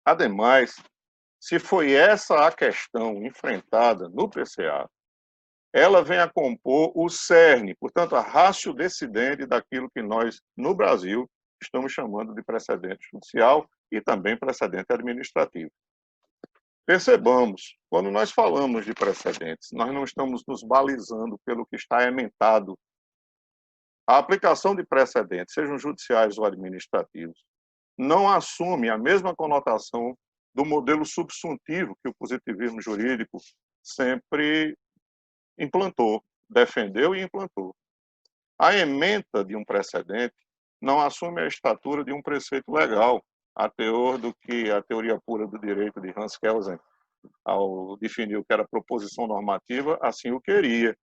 Ademais, se foi essa a questão enfrentada no PCA, ela vem a compor o cerne, portanto, a ratio decidendi daquilo que nós, no Brasil, estamos chamando de precedente judicial e também precedente administrativo. Percebamos, quando nós falamos de precedentes, nós não estamos nos balizando pelo que está ementado. A aplicação de precedentes, sejam judiciais ou administrativos, não assume a mesma conotação do modelo subsuntivo que o positivismo jurídico sempre implantou, defendeu e implantou. A ementa de um precedente não assume a estatura de um preceito legal, a teor do que a teoria pura do direito de Hans Kelsen, ao definir o que era proposição normativa, assim o queria.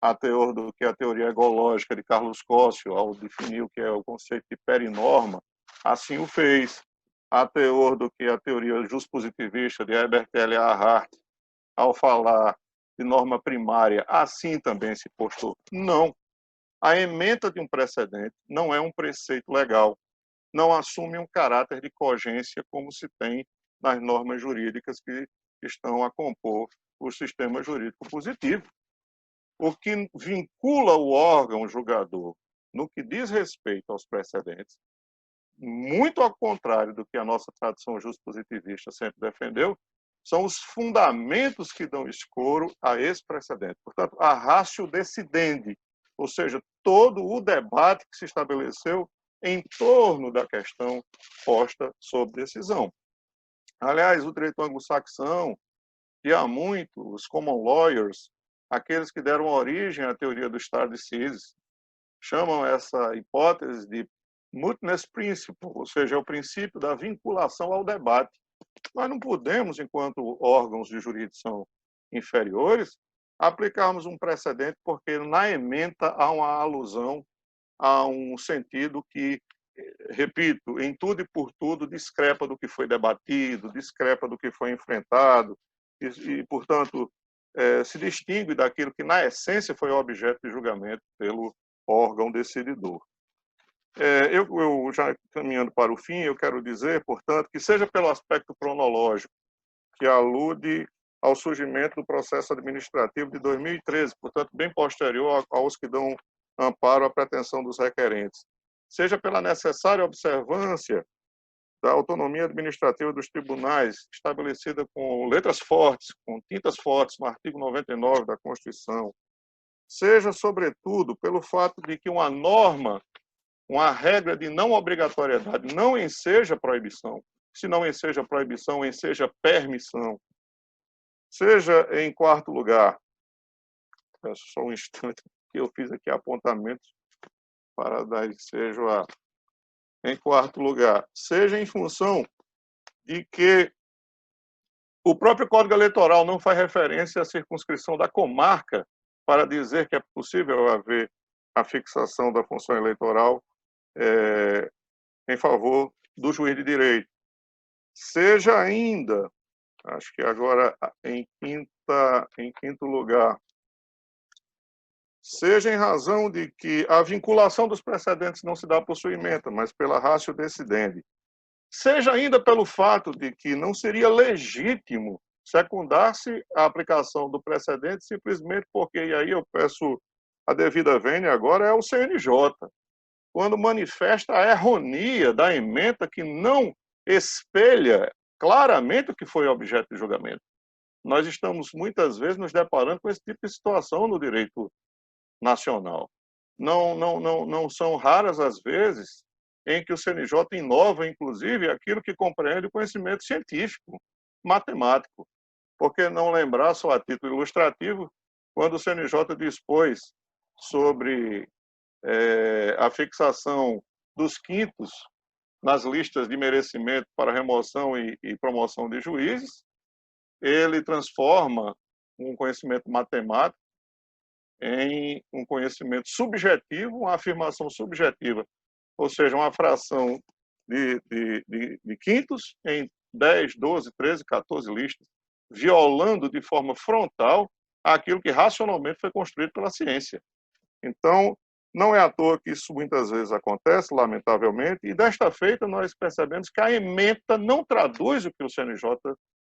A teor do que a teoria egológica de Carlos Cossio, ao definir o que é o conceito de perinorma, assim o fez. A teor do que a teoria juspositivista de Herbert L. Hart, ao falar de norma primária, assim também se postou. Não. A ementa de um precedente não é um preceito legal, não assume um caráter de cogência como se tem nas normas jurídicas que estão a compor o sistema jurídico positivo. O que vincula o órgão julgador no que diz respeito aos precedentes, muito ao contrário do que a nossa tradição juspositivista sempre defendeu, são os fundamentos que dão escoro a esse precedente. Portanto, a ratio decidendi, ou seja, todo o debate que se estabeleceu em torno da questão posta sob decisão. Aliás, o direito anglo-saxão, e há muito, os common lawyers, aqueles que deram origem à teoria do stare decisis, chamam essa hipótese de mootness principle, ou seja, o princípio da vinculação ao debate. Nós não podemos, enquanto órgãos de jurisdição inferiores, aplicarmos um precedente porque na ementa há uma alusão a um sentido que, repito, em tudo e por tudo discrepa do que foi debatido, discrepa do que foi enfrentado e portanto, se distingue daquilo que na essência foi objeto de julgamento pelo órgão decididor. Eu já caminhando para o fim, eu quero dizer, portanto, que seja pelo aspecto cronológico, que alude ao surgimento do processo administrativo de 2013, portanto, bem posterior aos que dão amparo à pretensão dos requerentes, seja pela necessária observância da autonomia administrativa dos tribunais, estabelecida com letras fortes, com tintas fortes, no artigo 99 da Constituição, seja, sobretudo, pelo fato de que uma norma, uma regra de não obrigatoriedade não enseja proibição, se não enseja proibição, enseja permissão. Seja, em quarto lugar, peço só um instante, que eu fiz aqui apontamentos para dar ensejo a... Em quarto lugar, seja em função de que o próprio Código Eleitoral não faz referência à circunscrição da comarca para dizer que é possível haver a fixação da função eleitoral em favor do juiz de direito. Seja ainda, acho que agora em quinto lugar, seja em razão de que a vinculação dos precedentes não se dá por sua ementa, mas pela ratio decidendi. Seja ainda pelo fato de que não seria legítimo secundar-se a aplicação do precedente simplesmente porque, e aí eu peço a devida vênia agora, é o CNJ. quando manifesta a erronia da ementa que não espelha claramente o que foi objeto de julgamento. Nós estamos, muitas vezes, nos deparando com esse tipo de situação no direito nacional. Não são raras as vezes em que o CNJ inova, inclusive, aquilo que compreende o conhecimento científico, matemático. Por que não lembrar, só a título ilustrativo, quando o CNJ dispôs sobre a fixação dos quintos nas listas de merecimento para remoção e promoção de juízes, ele transforma um conhecimento matemático em um conhecimento subjetivo, uma afirmação subjetiva, ou seja, uma fração de quintos em 10, 12, 13, 14 listas, violando de forma frontal aquilo que racionalmente foi construído pela ciência. Então, não é à toa que isso muitas vezes acontece, lamentavelmente, e desta feita nós percebemos que a ementa não traduz o que o CNJ,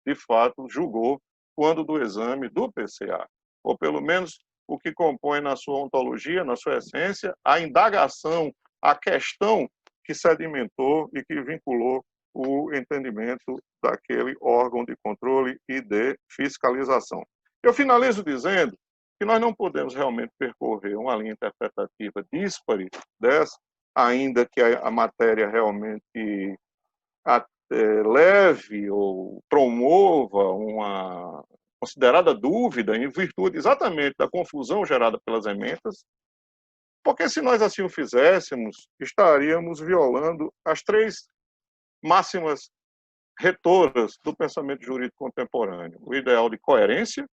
de fato, julgou quando do exame do PCA, ou pelo menos o que compõe na sua ontologia, na sua essência, a indagação, a questão que sedimentou e que vinculou o entendimento daquele órgão de controle e de fiscalização. Eu finalizo dizendo que nós não podemos realmente percorrer uma linha interpretativa díspare dessa, ainda que a matéria realmente leve ou promova uma considerada dúvida em virtude exatamente da confusão gerada pelas ementas, porque se nós assim o fizéssemos, estaríamos violando as 3 máximas retoras do pensamento jurídico contemporâneo. O ideal de coerência,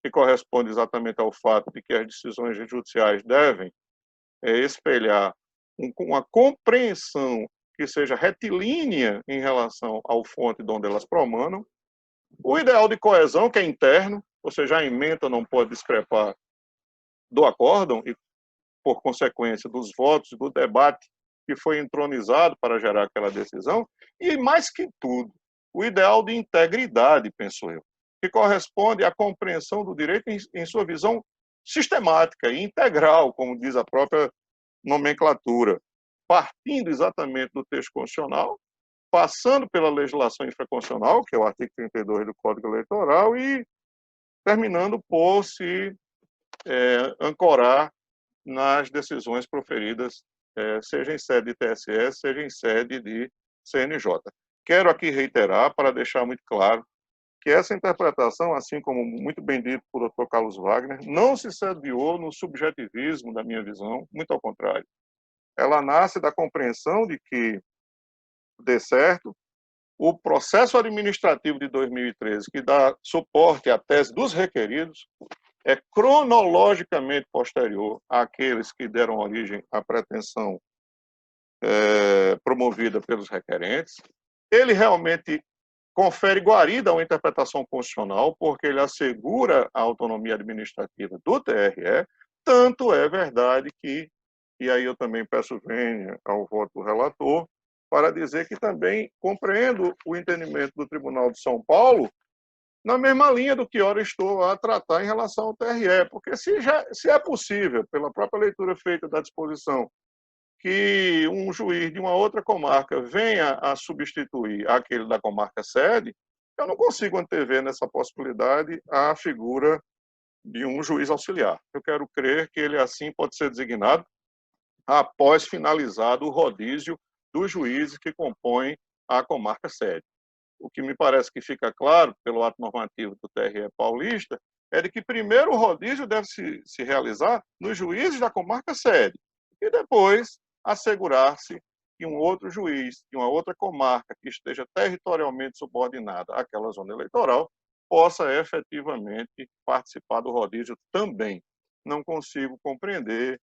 que corresponde exatamente ao fato de que as decisões judiciais devem espelhar uma compreensão que seja retilínea em relação ao fonte de onde elas promanam. O ideal de coesão, que é interno, ou seja, a ementa não pode discrepar do acórdão e, por consequência, dos votos, do debate que foi entronizado para gerar aquela decisão. E, mais que tudo, o ideal de integridade, penso eu, que corresponde à compreensão do direito em sua visão sistemática e integral, como diz a própria nomenclatura, partindo exatamente do texto constitucional, passando pela legislação infraconstitucional, que é o artigo 32 do Código Eleitoral, e terminando por se ancorar nas decisões proferidas, seja em sede de TSE, seja em sede de CNJ. Quero aqui reiterar, para deixar muito claro, que essa interpretação, assim como muito bem dito por Dr. Carlos Wagner, não se sediou no subjetivismo da minha visão, muito ao contrário. Ela nasce da compreensão de que, de certo, o processo administrativo de 2013, que dá suporte à tese dos requeridos, é cronologicamente posterior àqueles que deram origem à pretensão promovida pelos requerentes. Ele realmente confere guarida a uma interpretação constitucional, porque ele assegura a autonomia administrativa do TRE, tanto é verdade que, e aí eu também peço vênia ao voto do relator, para dizer que também compreendo o entendimento do Tribunal de São Paulo na mesma linha do que ora estou a tratar em relação ao TRE, porque se é possível, pela própria leitura feita da disposição, que um juiz de uma outra comarca venha a substituir aquele da comarca sede, eu não consigo antever nessa possibilidade a figura de um juiz auxiliar. Eu quero crer que ele assim pode ser designado após finalizado o rodízio dos juízes que compõem a comarca sede. O que me parece que fica claro pelo ato normativo do TRE paulista é de que primeiro o rodízio deve se realizar nos juízes da comarca sede e depois assegurar-se que um outro juiz de uma outra comarca que esteja territorialmente subordinada àquela zona eleitoral possa efetivamente participar do rodízio também. Não consigo compreender,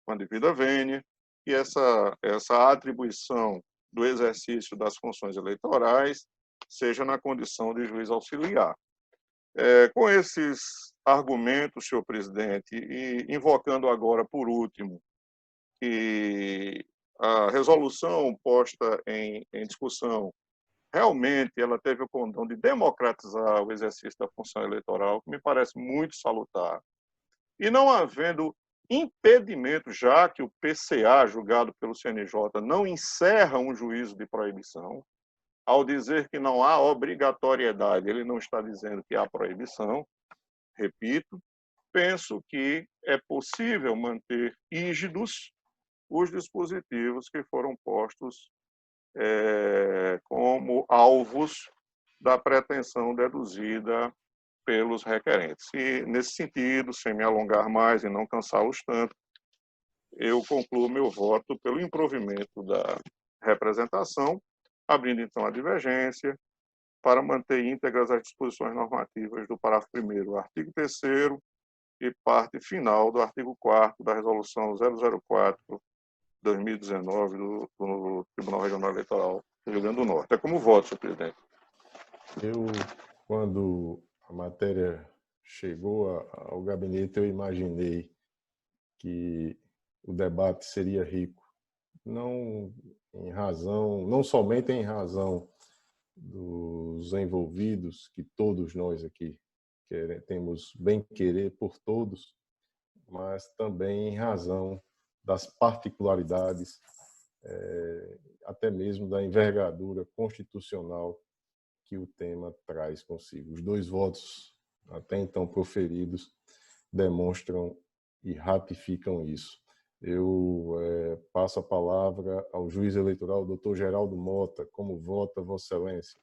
com a devida vênia, que essa atribuição do exercício das funções eleitorais seja na condição de juiz auxiliar. Com esses argumentos, senhor presidente, e invocando agora, por último, que a resolução posta em discussão, realmente ela teve o condão de democratizar o exercício da função eleitoral, que me parece muito salutar, e não havendo impedimento, já que o PCA, julgado pelo CNJ, não encerra um juízo de proibição. Ao dizer que não há obrigatoriedade, ele não está dizendo que há proibição. Repito, penso que é possível manter rígidos os dispositivos que foram postos como alvos da pretensão deduzida pelos requerentes. E, nesse sentido, sem me alongar mais e não cansá-los tanto, eu concluo meu voto pelo improvimento da representação, abrindo, então, a divergência para manter íntegras as disposições normativas do parágrafo 1º, artigo 3º e parte final do artigo 4º da Resolução 004/2019 do Tribunal Regional Eleitoral do Rio Grande do Norte. É como voto, senhor presidente. Quando a matéria chegou ao gabinete, eu imaginei que o debate seria rico, não somente em razão dos envolvidos, que todos nós aqui temos bem-querer por todos, mas também em razão das particularidades, até mesmo da envergadura constitucional que o tema traz consigo. Os 2 votos até então proferidos demonstram e ratificam isso. Eu passo a palavra ao juiz eleitoral, doutor Geraldo Mota. Como vota, Vossa Excelência?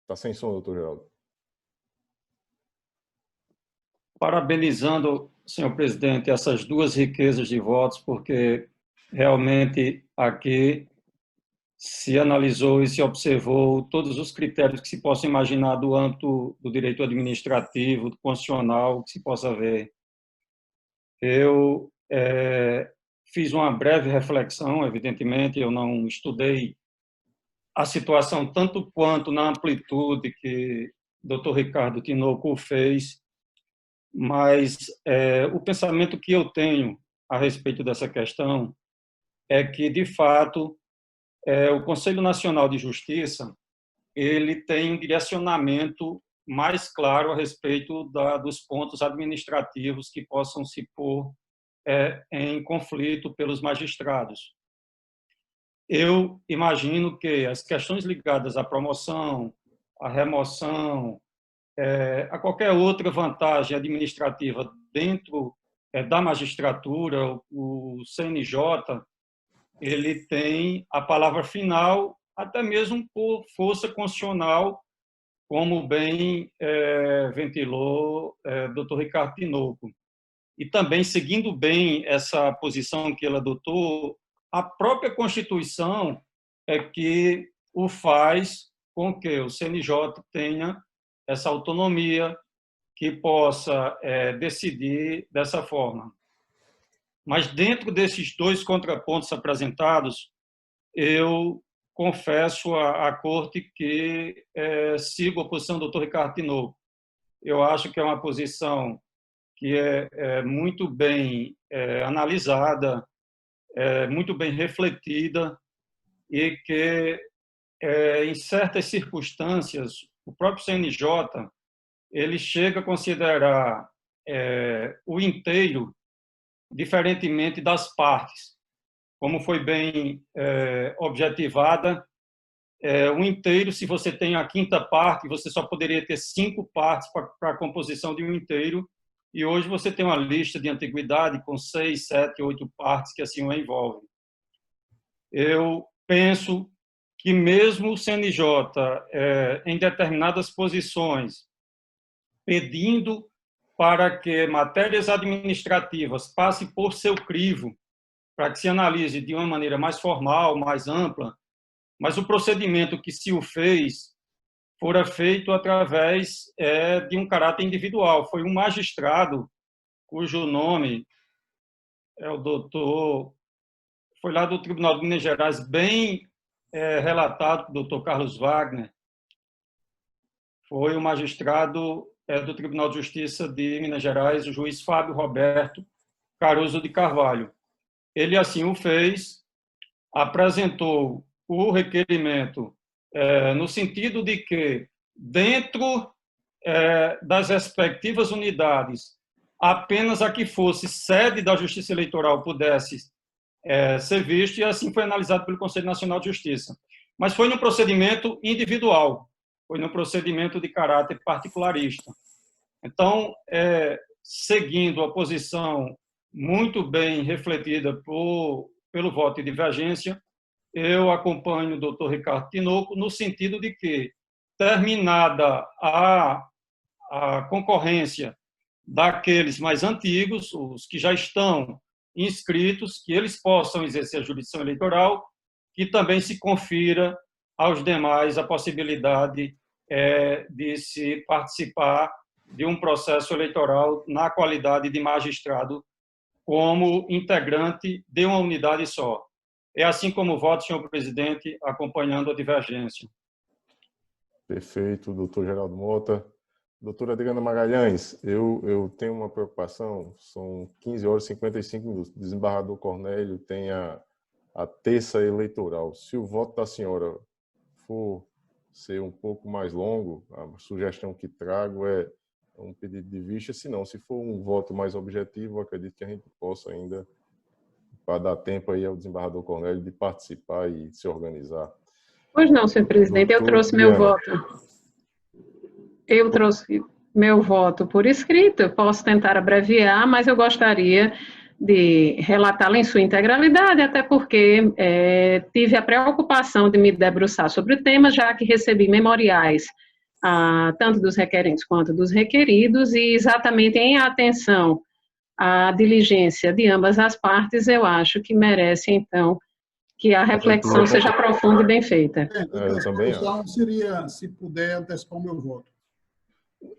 Está sem som, doutor Geraldo. Parabenizando, senhor presidente, essas 2 riquezas de votos, porque realmente aqui se analisou e se observou todos os critérios que se possam imaginar do âmbito do direito administrativo, do constitucional, que se possa ver. Eu fiz uma breve reflexão, evidentemente, eu não estudei a situação tanto quanto na amplitude que o Dr. Ricardo Tinoco fez, mas o pensamento que eu tenho a respeito dessa questão é que, de fato, o Conselho Nacional de Justiça ele tem um direcionamento mais claro a respeito dos pontos administrativos que possam se pôr em conflito pelos magistrados. Eu imagino que as questões ligadas à promoção, à remoção, a qualquer outra vantagem administrativa dentro da magistratura, o CNJ, ele tem a palavra final, até mesmo por força constitucional, como bem ventilou Dr. Ricardo Tinoco. E também, seguindo bem essa posição que ele adotou, a própria Constituição é que o faz com que o CNJ tenha essa autonomia, que possa decidir dessa forma. Mas, dentro desses 2 contrapontos apresentados, eu confesso à Corte que sigo a posição do Dr. Ricardo Tinoco. Eu acho que é uma posição que é muito bem analisada, muito bem refletida e que, em certas circunstâncias, o próprio CNJ ele chega a considerar o inteiro diferentemente das partes. Como foi bem objetivada, o inteiro, se você tem a 5ª parte, você só poderia ter 5 partes para a composição de um inteiro, e hoje você tem uma lista de antiguidade com 6, 7, 8 partes que assim o envolvem. Eu penso que mesmo o CNJ, em determinadas posições, pedindo para que matérias administrativas passem por seu crivo, para que se analise de uma maneira mais formal, mais ampla, mas o procedimento que se o fez fora feito através de um caráter individual. Foi um magistrado, cujo nome é o doutor, foi lá do Tribunal de Minas Gerais, bem relatado pelo doutor Carlos Wagner, foi o magistrado do Tribunal de Justiça de Minas Gerais, o juiz Fábio Roberto Caruso de Carvalho. Ele assim o fez, apresentou o requerimento no sentido de que, dentro das respectivas unidades, apenas a que fosse sede da Justiça Eleitoral pudesse ser visto, e assim foi analisado pelo Conselho Nacional de Justiça. Mas foi num procedimento individual, foi num procedimento de caráter particularista. Então, seguindo a posição muito bem refletida pelo voto de divergência, eu acompanho o doutor Ricardo Tinoco no sentido de que, terminada a concorrência daqueles mais antigos, os que já estão inscritos, que eles possam exercer a jurisdição eleitoral, que também se confira aos demais a possibilidade de se participar de um processo eleitoral na qualidade de magistrado como integrante de uma unidade só. É assim como voto, senhor presidente, acompanhando a divergência. Perfeito, doutor Geraldo Mota. Doutora Adriana Magalhães, eu tenho uma preocupação, são 15 horas e 55 minutos. O desembargador Cornélio tem a terça eleitoral. Se o voto da senhora for ser um pouco mais longo, a sugestão que trago é um pedido de vista, se não, se for um voto mais objetivo, eu acredito que a gente possa ainda, para dar tempo aí ao desembargador Cornélio de participar e se organizar. Pois não, senhor presidente, eu trouxe meu voto. Eu trouxe meu voto por escrito, eu posso tentar abreviar, mas eu gostaria de relatá-lo em sua integralidade, até porque tive a preocupação de me debruçar sobre o tema, já que recebi memoriais tanto dos requerentes quanto dos requeridos, e exatamente em atenção à diligência de ambas as partes, eu acho que merece, então, que a reflexão seja profunda e bem feita. Eu também acho. Seria, se puder, antecipar o meu voto.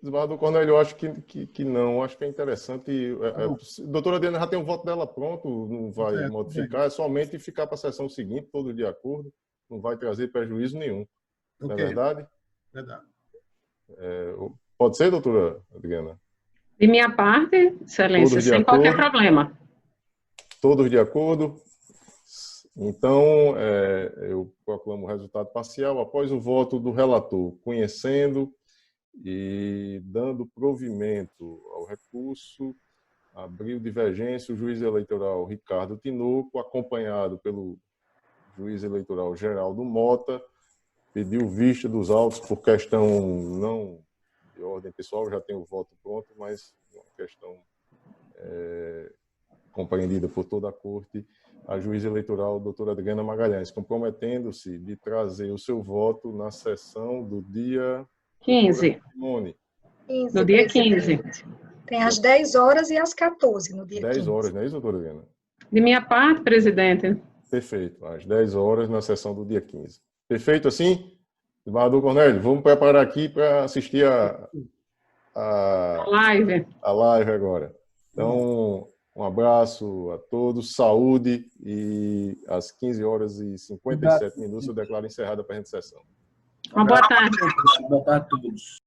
Desembargador Cornélio, eu acho que não, acho que é interessante. A doutora Adriana já tem o voto dela pronto, não vai modificar, é somente ficar para a sessão seguinte, todos de acordo, não vai trazer prejuízo nenhum. Não é verdade? Verdade. Pode ser, doutora Adriana? De minha parte, excelência, sem qualquer problema. Todos de acordo? Então, eu proclamo o resultado parcial após o voto do relator, conhecendo e dando provimento ao recurso, abriu divergência o juiz eleitoral Ricardo Tinoco, acompanhado pelo juiz eleitoral Geraldo Mota, pediu vista dos autos por questão não de ordem pessoal, já tem o voto pronto, mas uma questão compreendida por toda a corte, a juíza eleitoral doutora Adriana Magalhães, comprometendo-se de trazer o seu voto na sessão do dia 15. No dia 15. Tem às 10 horas e às 14 no dia 10 15. horas, não é isso, doutora Adriana? De minha parte, presidente. Perfeito, às 10 horas na sessão do dia 15. Perfeito assim? Desembargador Cornélio, vamos preparar aqui para assistir a live agora. Então, um abraço a todos, saúde, e às 15 horas e 57 minutos eu declaro encerrada a presente sessão. Uma boa tarde. Boa tarde a todos.